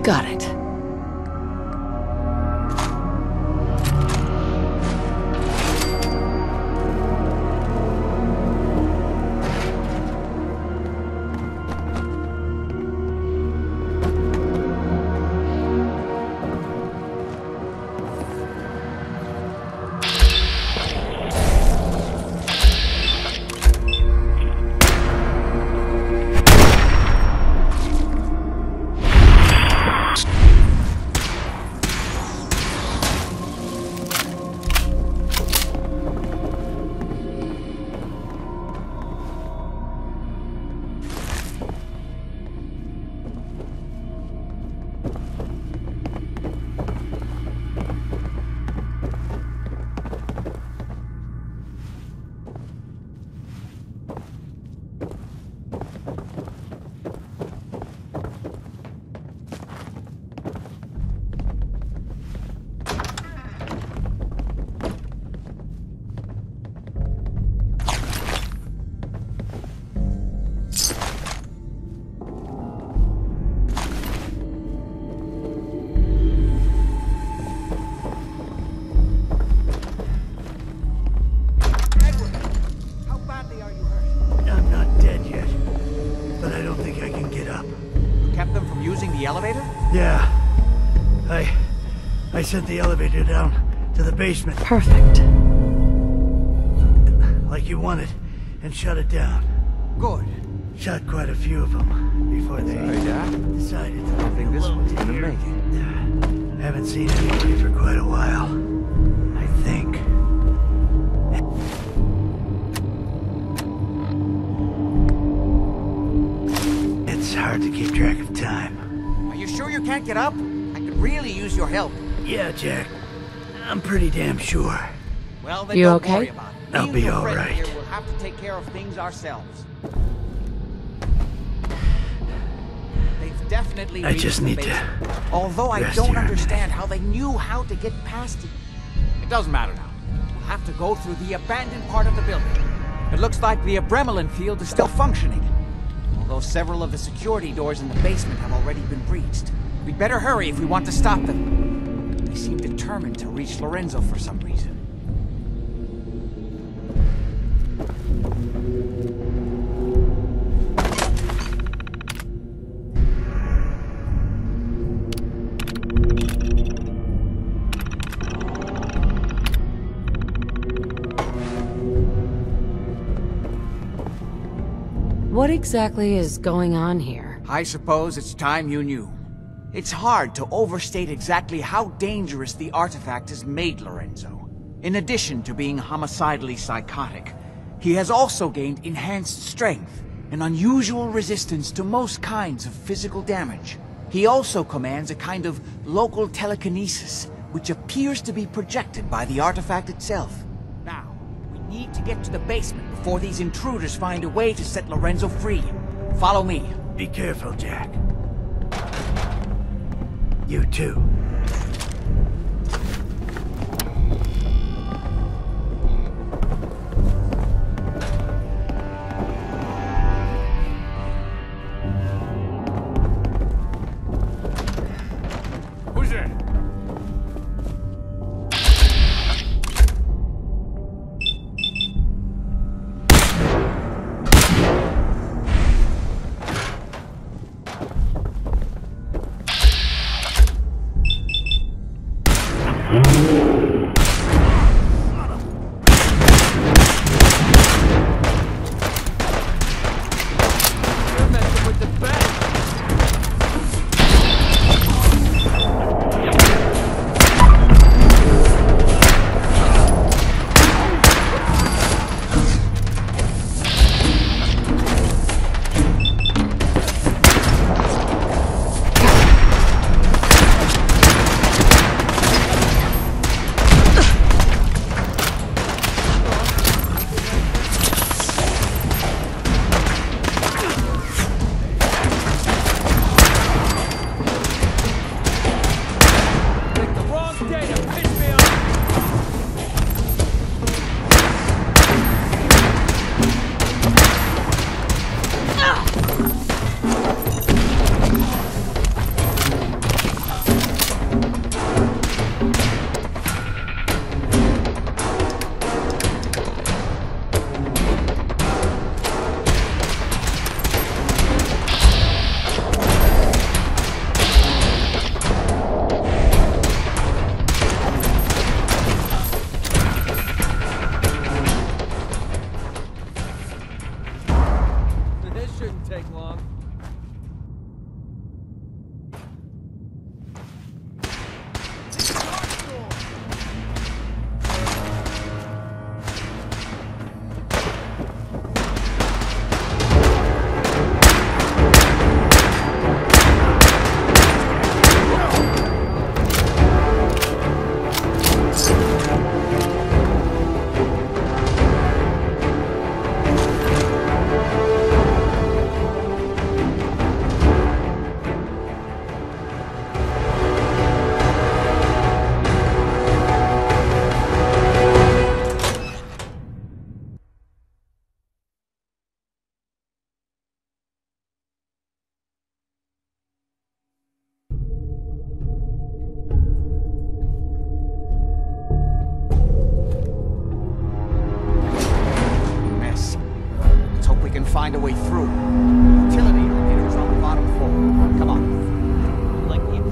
C: Got it.
D: Yeah. I sent the elevator down to the basement.
C: Perfect.
D: Like you wanted, and shut it down.
J: Good.
D: Shot quite a few of them before they decided to...
G: I think this one's gonna make it.
D: Haven't seen anybody for quite a while. I think. It's hard to keep track of time.
J: Are you sure you can't get up? I could really use your help.
D: Yeah, Jack. I'm pretty damn sure.
J: Well, then
C: You
J: don't
C: okay?
J: worry about it.
D: I'll
J: Me
D: be
J: and your
D: all
J: friend
D: right.
J: Here will have to take care of things ourselves. They've definitely
D: I
J: reached
D: just
J: the
D: need to
J: basement. Although I
D: rest
J: don't
D: here a
J: understand how they knew how to get past it. It doesn't matter now. We'll have to go through the abandoned part of the building. It looks like the adrenaline field is still functioning. Although several of the security doors in the basement have already been breached. We'd better hurry if we want to stop them. They seem determined to reach Lorenzo for some reason.
C: What exactly is going on here?
J: I suppose it's time you knew. It's hard to overstate exactly how dangerous the artifact has made Lorenzo. In addition to being homicidally psychotic, he has also gained enhanced strength and unusual resistance to most kinds of physical damage. He also commands a kind of local telekinesis, which appears to be projected by the artifact itself. Now, we need to get to the basement before these intruders find a way to set Lorenzo free. Follow me.
D: Be careful, Jack. You too.
P: Who's there?
G: take long.
J: Find a way through. Utility elevators on the bottom floor. Come on.
P: Like you.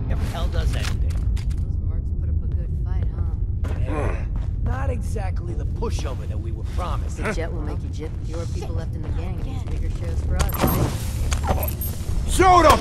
P: Yep, hell does anything.
K: Those mercs put up a good fight, huh?
P: Yeah. Not exactly the pushover that we were promised.
K: The jet will make you jip. Fewer people left in the gang. Means bigger shows for us, right?
F: Shoot him!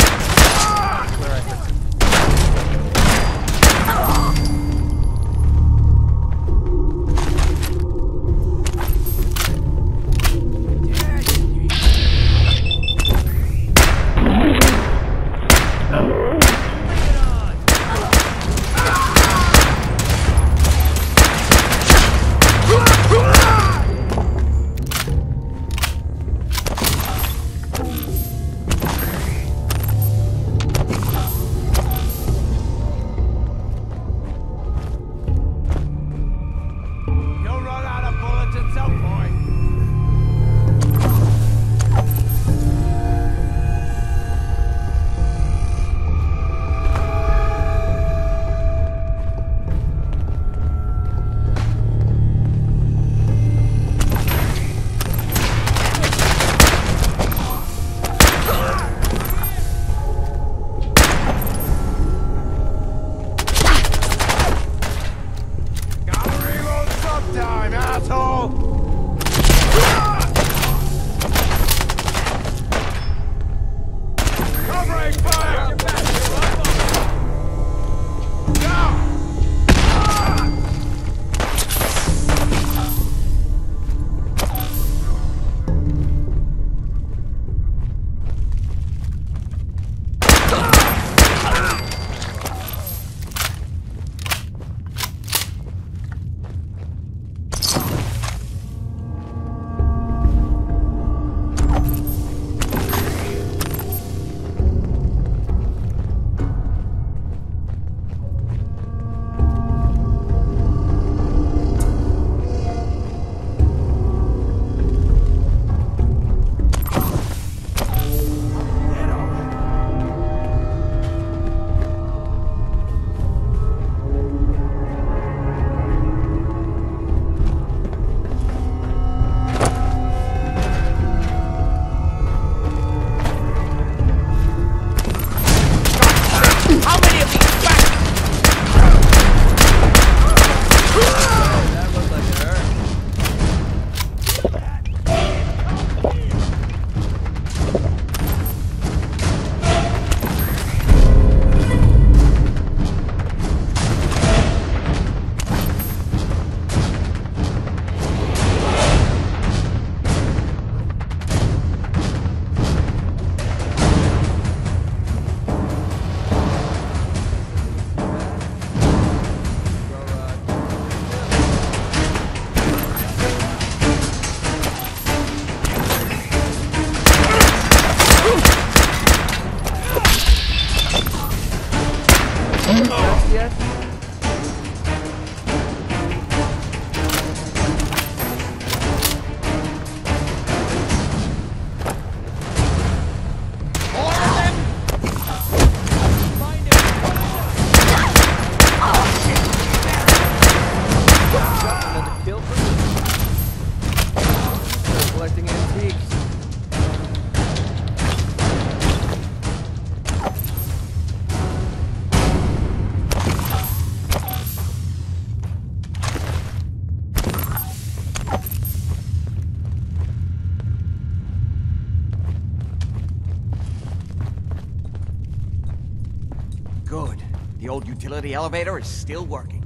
J: Utility elevator is still working.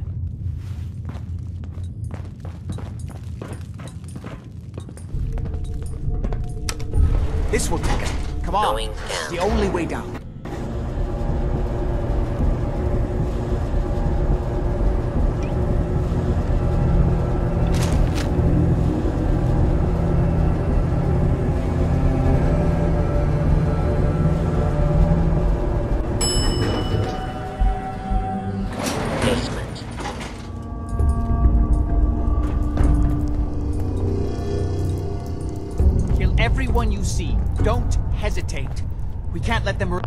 J: This will take us. Come on. It's the only way down. Kill everyone you see. Don't hesitate. We can't let them...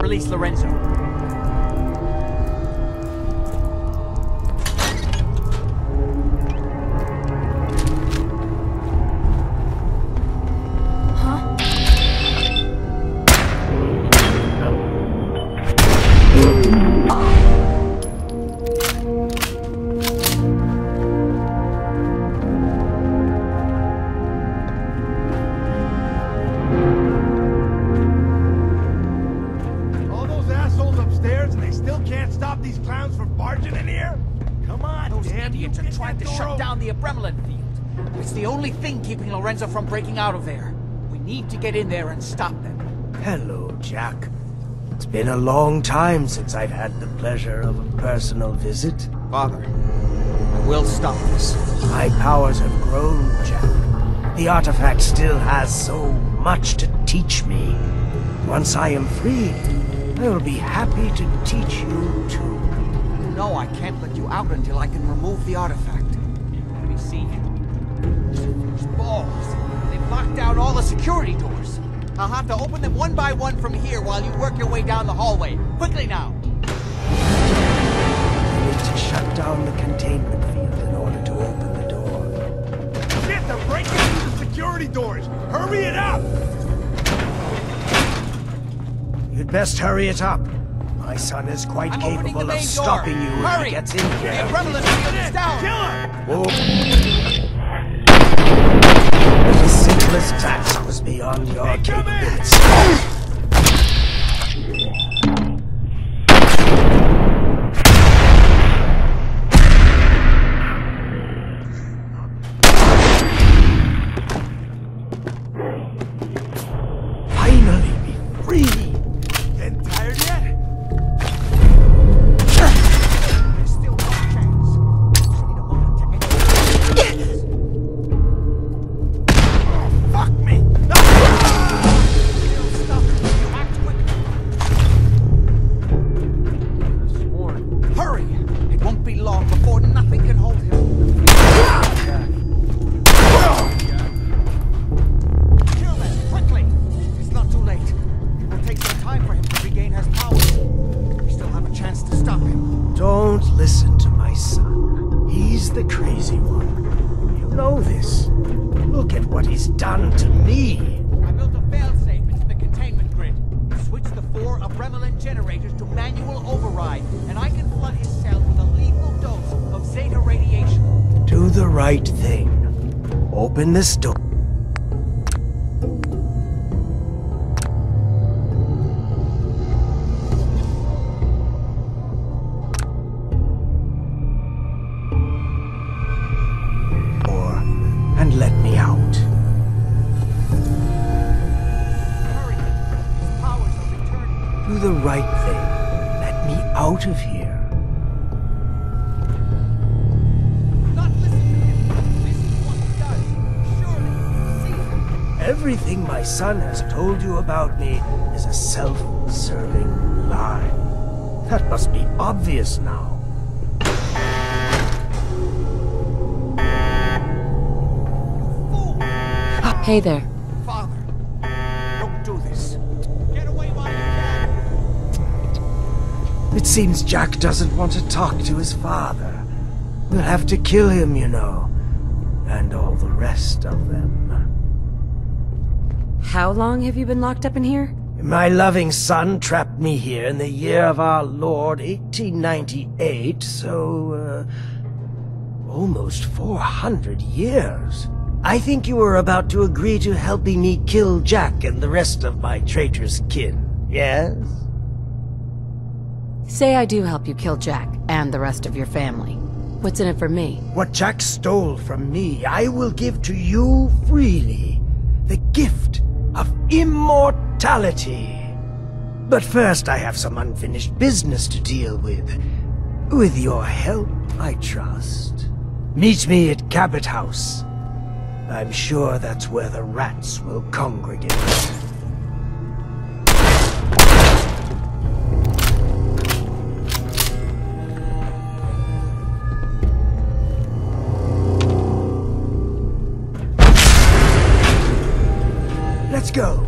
J: Release Lorenzo.
P: All those assholes upstairs and they still can't stop these clowns from barging in here? Come on,
J: Those
P: damn you,
J: idiots are
P: get
J: trying
P: that
J: to
P: door
J: shut
P: open.
J: down the Abramelin field. It's the only thing keeping Lorenzo from breaking out of there. We need to get in there and stop them.
Q: Hello, Jack. It's been a long time since I've had the pleasure of a personal visit.
J: Father, I will stop this.
Q: My powers have grown, Jack. The artifact still has so much to teach me. Once I am freed, I will be happy to teach you too.
J: No, I can't let you out until I can remove the artifact. Let me see. Those balls. They've locked down all the security doors. I'll have to open them one by one from here while you work your way down the hallway. Quickly now.
Q: I need to shut down the containment field in order to open the door.
P: Shit, they're breaking through the security doors! Hurry it up!
Q: You'd best hurry it up. My son is quite
J: I'm opening
Q: capable
J: the
Q: of
J: main
Q: stopping
J: door.
Q: you if
J: Hurry!
Q: he gets in
J: The
Q: here.
J: Abramelin field is down.
P: Kill him!
Q: The simplest task was beyond your capabilities. Finally be free!
P: Getting tired yet?
J: There's still one chance. Just need a moment to get
P: Fuck me!
J: Still stuck. Act quickly.
G: Sworn.
J: Hurry! It won't be long before nothing can hold him. Kill them, quickly! It's not too late. It will take some time for him to regain his powers. We still have a chance to stop him.
Q: Don't listen to my son. He's the crazy one. You know this. Look at what he's done to me.
J: I built a failsafe into the containment grid. Switch the 4 Abramelin generators to manual override, and I can flood his cell with a lethal dose of Zeta radiation.
Q: Do the right thing. Open this door. And let me out.
J: Hurry! His powers are returning.
Q: Do the right thing. Let me out of here.
J: Not listen to him. This is what he does. Surely, see him.
Q: Everything my son has told you about me is a self-serving lie. That must be obvious now.
C: Hey there.
J: Father, don't do this. Get away while you can.
Q: It seems Jack doesn't want to talk to his father. We'll have to kill him, you know. And all the rest of them.
C: How long have you been locked up in here?
Q: My loving son trapped me here in the year of our Lord, 1898, so, almost 400 years. I think you were about to agree to helping me kill Jack and the rest of my traitorous kin, yes?
C: Say I do help you kill Jack and the rest of your family. What's in it for me?
Q: What Jack stole from me, I will give to you freely. The gift of immortality. But first I have some unfinished business to deal with. With your help, I trust. Meet me at Cabot House. I'm sure that's where the rats will congregate. Let's go.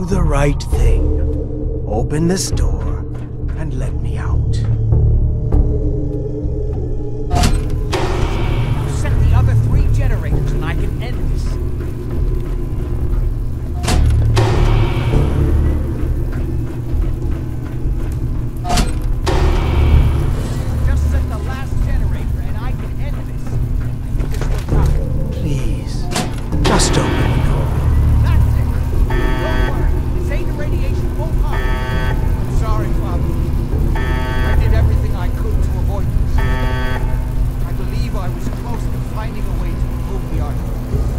Q: The right thing. Open this door and let me out.
J: Set the other 3 generators and I can end this. Just set the last generator and I can end this. I think there's still time.
Q: Please, just open the door.
J: That's it. Don't worry. Say the radiation won't harm you. I'm sorry, Father. I did everything I could to avoid this. I believe I was close to finding a way to remove the artifact.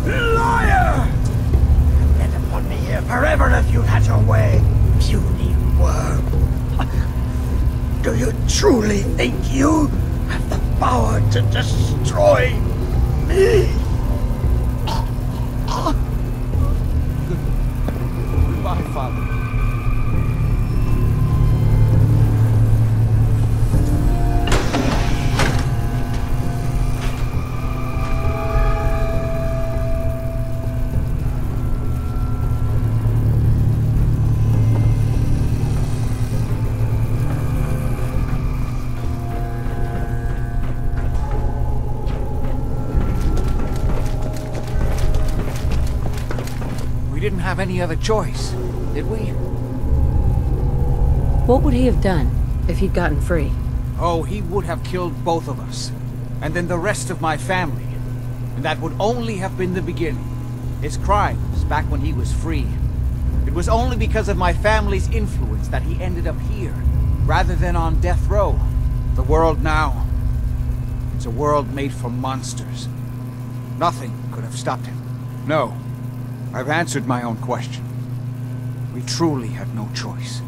Q: Liar! You'd have put me here forever if you'd had your way. Puny worm. Do you truly think you have the power to destroy me?
J: Goodbye, Father. We didn't have any other choice, did we?
C: What would he have done if he'd gotten free?
J: Oh, he would have killed both of us. And then the rest of my family. And that would only have been the beginning. His crimes back when he was free. It was only because of my family's influence that he ended up here, rather than on death row. The world now, it's a world made for monsters. Nothing could have stopped him. No, I've answered my own question. We truly had no choice.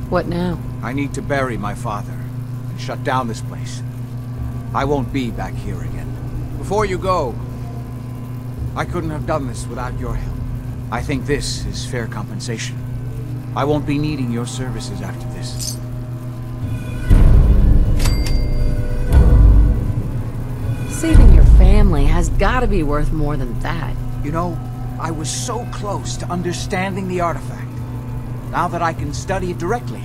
C: What now?
J: I need to bury my father and shut down this place. I won't be back here again. Before you go, I couldn't have done this without your help. I think this is fair compensation. I won't be needing your services after this.
C: Saving your family has gotta be worth more than that.
J: You know, I was so close to understanding the artifact. Now that I can study it directly,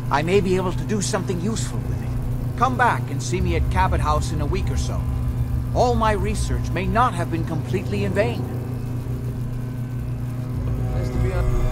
J: I may be able to do something useful with it. Come back and see me at Cabot House in a week or so. All my research may not have been completely in vain. Nice to be on.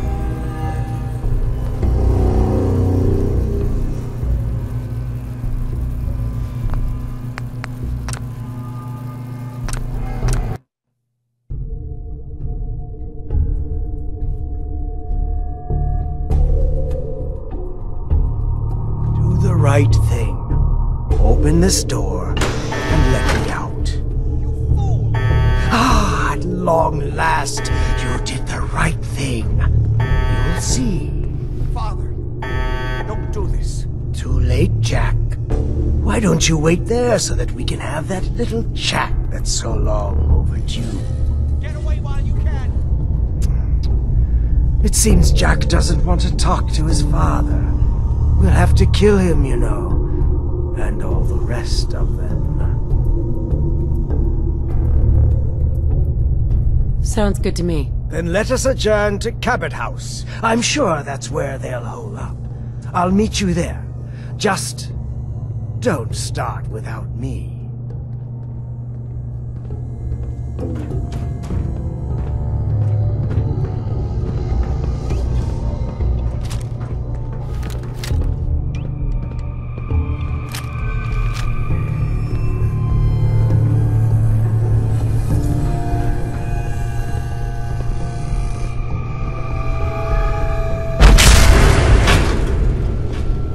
Q: open this door and let me out. You fool! Ah, at long last, you did the right thing. You'll see.
J: Father, don't do this.
Q: Too late, Jack. Why don't you wait there so that we can have that little chat that's so long overdue?
J: Get away while you can.
Q: It seems Jack doesn't want to talk to his father. We'll have to kill him, you know, and all the rest of them.
C: Sounds good to me.
Q: Then let us adjourn to Cabot House. I'm sure that's where they'll hole up. I'll meet you there. Just don't start without me.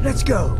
Q: Let's go.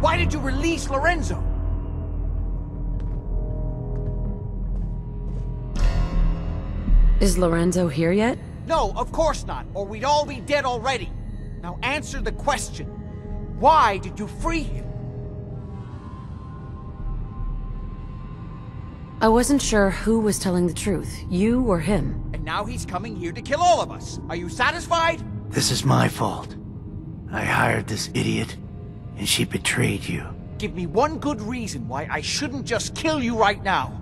J: Why did you release Lorenzo?
C: Is Lorenzo here yet?
J: No, of course not, or we'd all be dead already. Now answer the question. Why did you free him?
C: I wasn't sure who was telling the truth, you or him.
J: And now he's coming here to kill all of us. Are you satisfied?
D: This is my fault. I hired this idiot, and she betrayed you.
J: Give me one good reason why I shouldn't just kill you right now.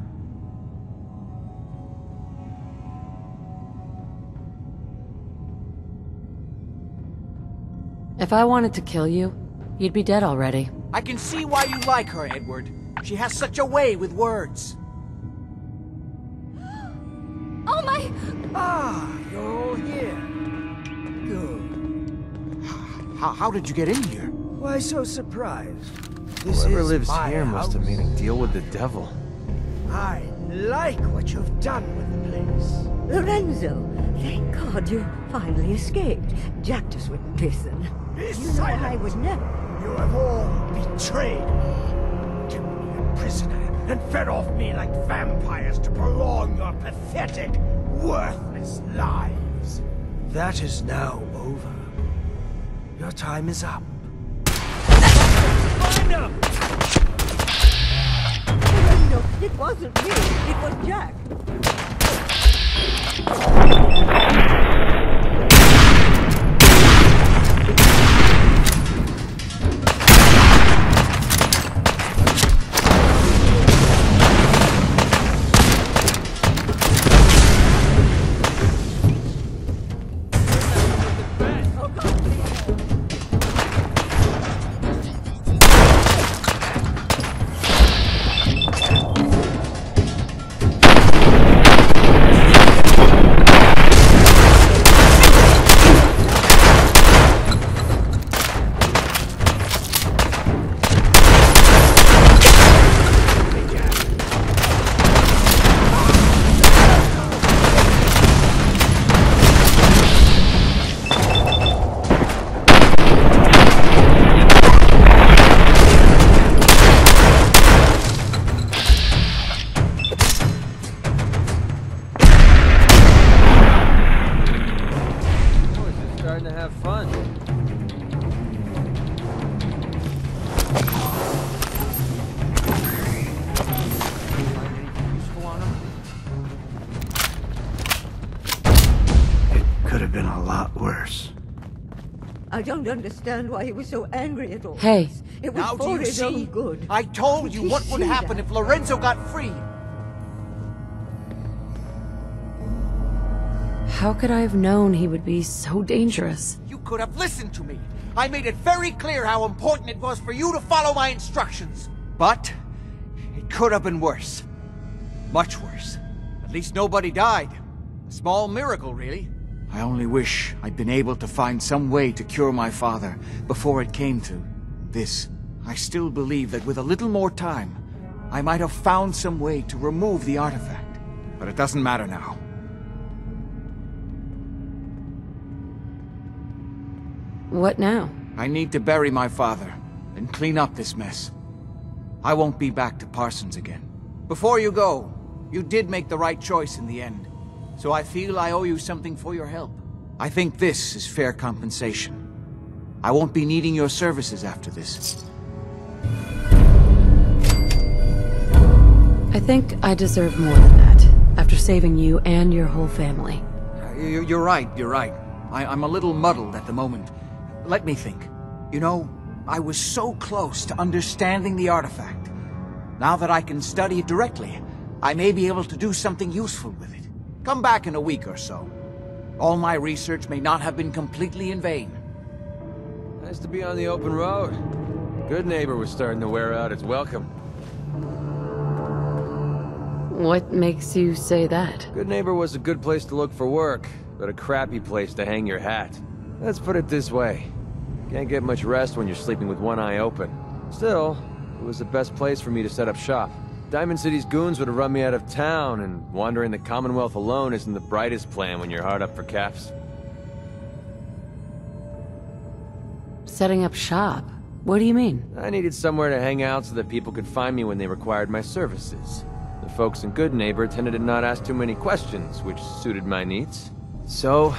C: If I wanted to kill you, you'd be dead already.
J: I can see why you like her, Edward. She has such a way with words.
O: Oh my...
Q: Ah, you're all here. Good.
J: How did you get in here?
Q: Why so surprised? This
G: Whoever
Q: is
G: lives
Q: my
G: here must have
Q: house.
G: made a deal with the devil.
Q: I like what you've done with the place.
O: Lorenzo, thank God you finally escaped. Jack just wouldn't listen.
Q: Be
O: You
Q: silent!
O: know I would never.
Q: You have all betrayed me. Kept me a prisoner and fed off me like vampires to prolong your pathetic, worthless lives. That is now over. Your time is up. Find him!
O: Lorenzo, it wasn't me. It was Jack. I don't understand why he was so angry at all.
C: Hey.
O: This. It was
J: Now do
O: for
J: you
O: his own
J: see?
O: good.
J: I told you
O: Did
J: what
O: he
J: would
O: see
J: happen
O: that?
J: if Lorenzo got free.
C: How could I have known he would be so dangerous?
J: You could have listened to me. I made it very clear how important it was for you to follow my instructions. But it could have been worse. Much worse. At least nobody died. A small miracle, really. I only wish I'd been able to find some way to cure my father before it came to this. I still believe that with a little more time, I might have found some way to remove the artifact. But it doesn't matter now.
C: What now?
J: I need to bury my father and clean up this mess. I won't be back to Parsons again. Before you go, you did make the right choice in the end. So I feel I owe you something for your help. I think this is fair compensation. I won't be needing your services after this.
C: I think I deserve more than that, after saving you and your whole family.
J: You're right, you're right. I'm a little muddled at the moment. Let me think. You know, I was so close to understanding the artifact. Now that I can study it directly, I may be able to do something useful with it. Come back in a week or so. All my research may not have been completely in vain.
G: Nice to be on the open road. Good Neighbor was starting to wear out its welcome.
C: What makes you say that?
G: Good Neighbor was a good place to look for work, but a crappy place to hang your hat. Let's put it this way. Can't get much rest when you're sleeping with one eye open. Still, it was the best place for me to set up shop. Diamond City's goons would have run me out of town, and wandering the Commonwealth alone isn't the brightest plan when you're hard up for caps.
C: Setting up shop? What do you mean?
G: I needed somewhere to hang out so that people could find me when they required my services. The folks in Good Neighbor tended to not ask too many questions, which suited my needs. So,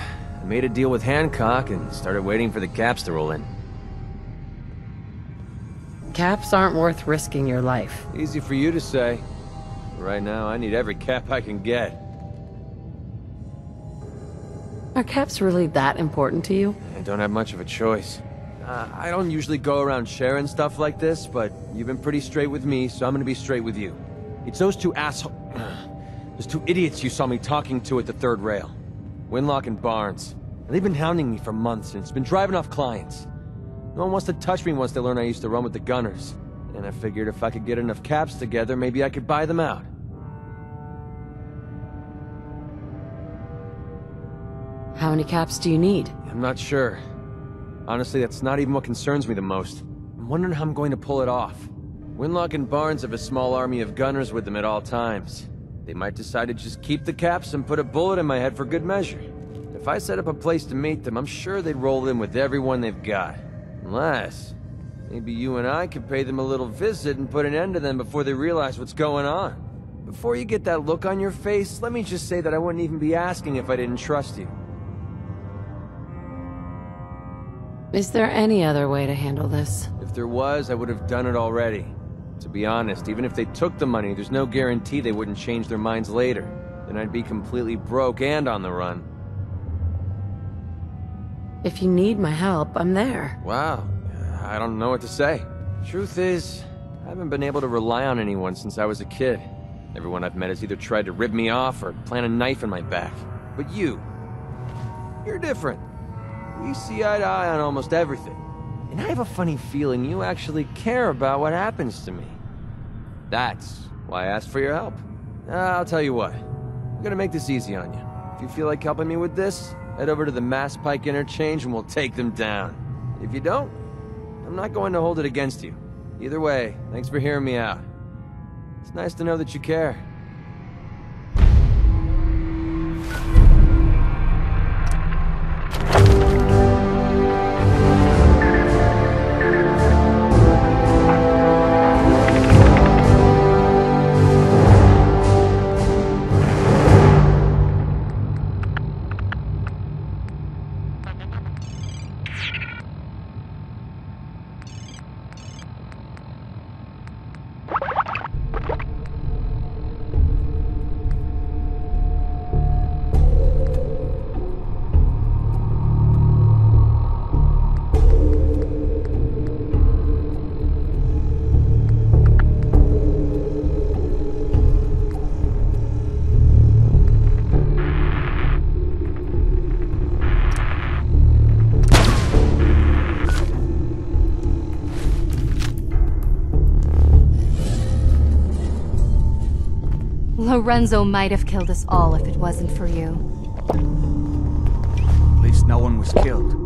G: I made a deal with Hancock and started waiting for the caps to roll in.
C: Caps aren't worth risking your life.
G: Easy for you to say. Right now, I need every cap I can get.
C: Are caps really that important to you?
G: I don't have much of a choice. I don't usually go around sharing stuff like this, but you've been pretty straight with me, so I'm gonna be straight with you. It's those two those two idiots you saw me talking to at the third rail. Winlock and Barnes. And they've been hounding me for months, and it's been driving off clients. No one wants to touch me once they learn I used to run with the Gunners. And I figured if I could get enough caps together, maybe I could buy them out.
C: How many caps do you need?
G: I'm not sure. Honestly, that's not even what concerns me the most. I'm wondering how I'm going to pull it off. Winlock and Barnes have a small army of gunners with them at all times. They might decide to just keep the caps and put a bullet in my head for good measure. If I set up a place to meet them, I'm sure they'd roll in with everyone they've got. Unless, maybe you and I could pay them a little visit and put an end to them before they realize what's going on. Before you get that look on your face, let me just say that I wouldn't even be asking if I didn't trust you.
C: Is there any other way to handle this?
G: If there was, I would have done it already. To be honest, even if they took the money, there's no guarantee they wouldn't change their minds later. Then I'd be completely broke and on the run.
C: If you need my help, I'm there.
G: Wow, I don't know what to say. Truth is, I haven't been able to rely on anyone since I was a kid. Everyone I've met has either tried to rip me off or plant a knife in my back. But you're different. We see eye to eye on almost everything. And I have a funny feeling you actually care about what happens to me. That's why I asked for your help. I'll tell you what. I'm gonna make this easy on you. If you feel like helping me with this, head over to the Mass Pike interchange and we'll take them down. If you don't, I'm not going to hold it against you. Either way, thanks for hearing me out. It's nice to know that you care.
K: Lorenzo might have killed us all if it wasn't for you.
J: At least no one was killed.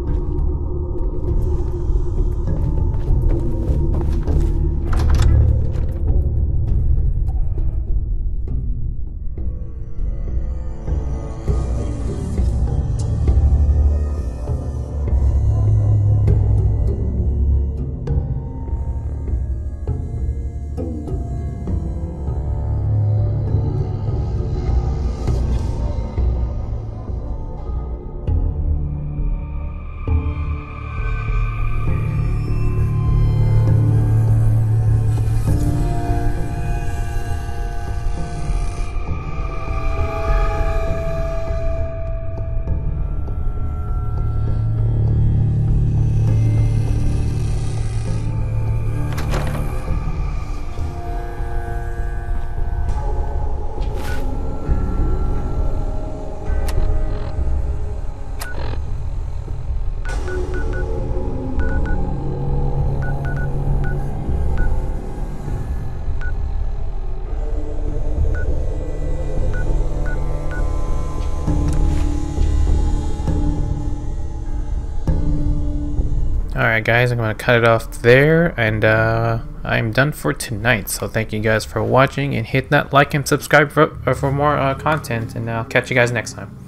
R: Alright guys, I'm going to cut it off there, and I'm done for tonight. So thank you guys for watching, and hit that like and subscribe for more content, and I'll catch you guys next time.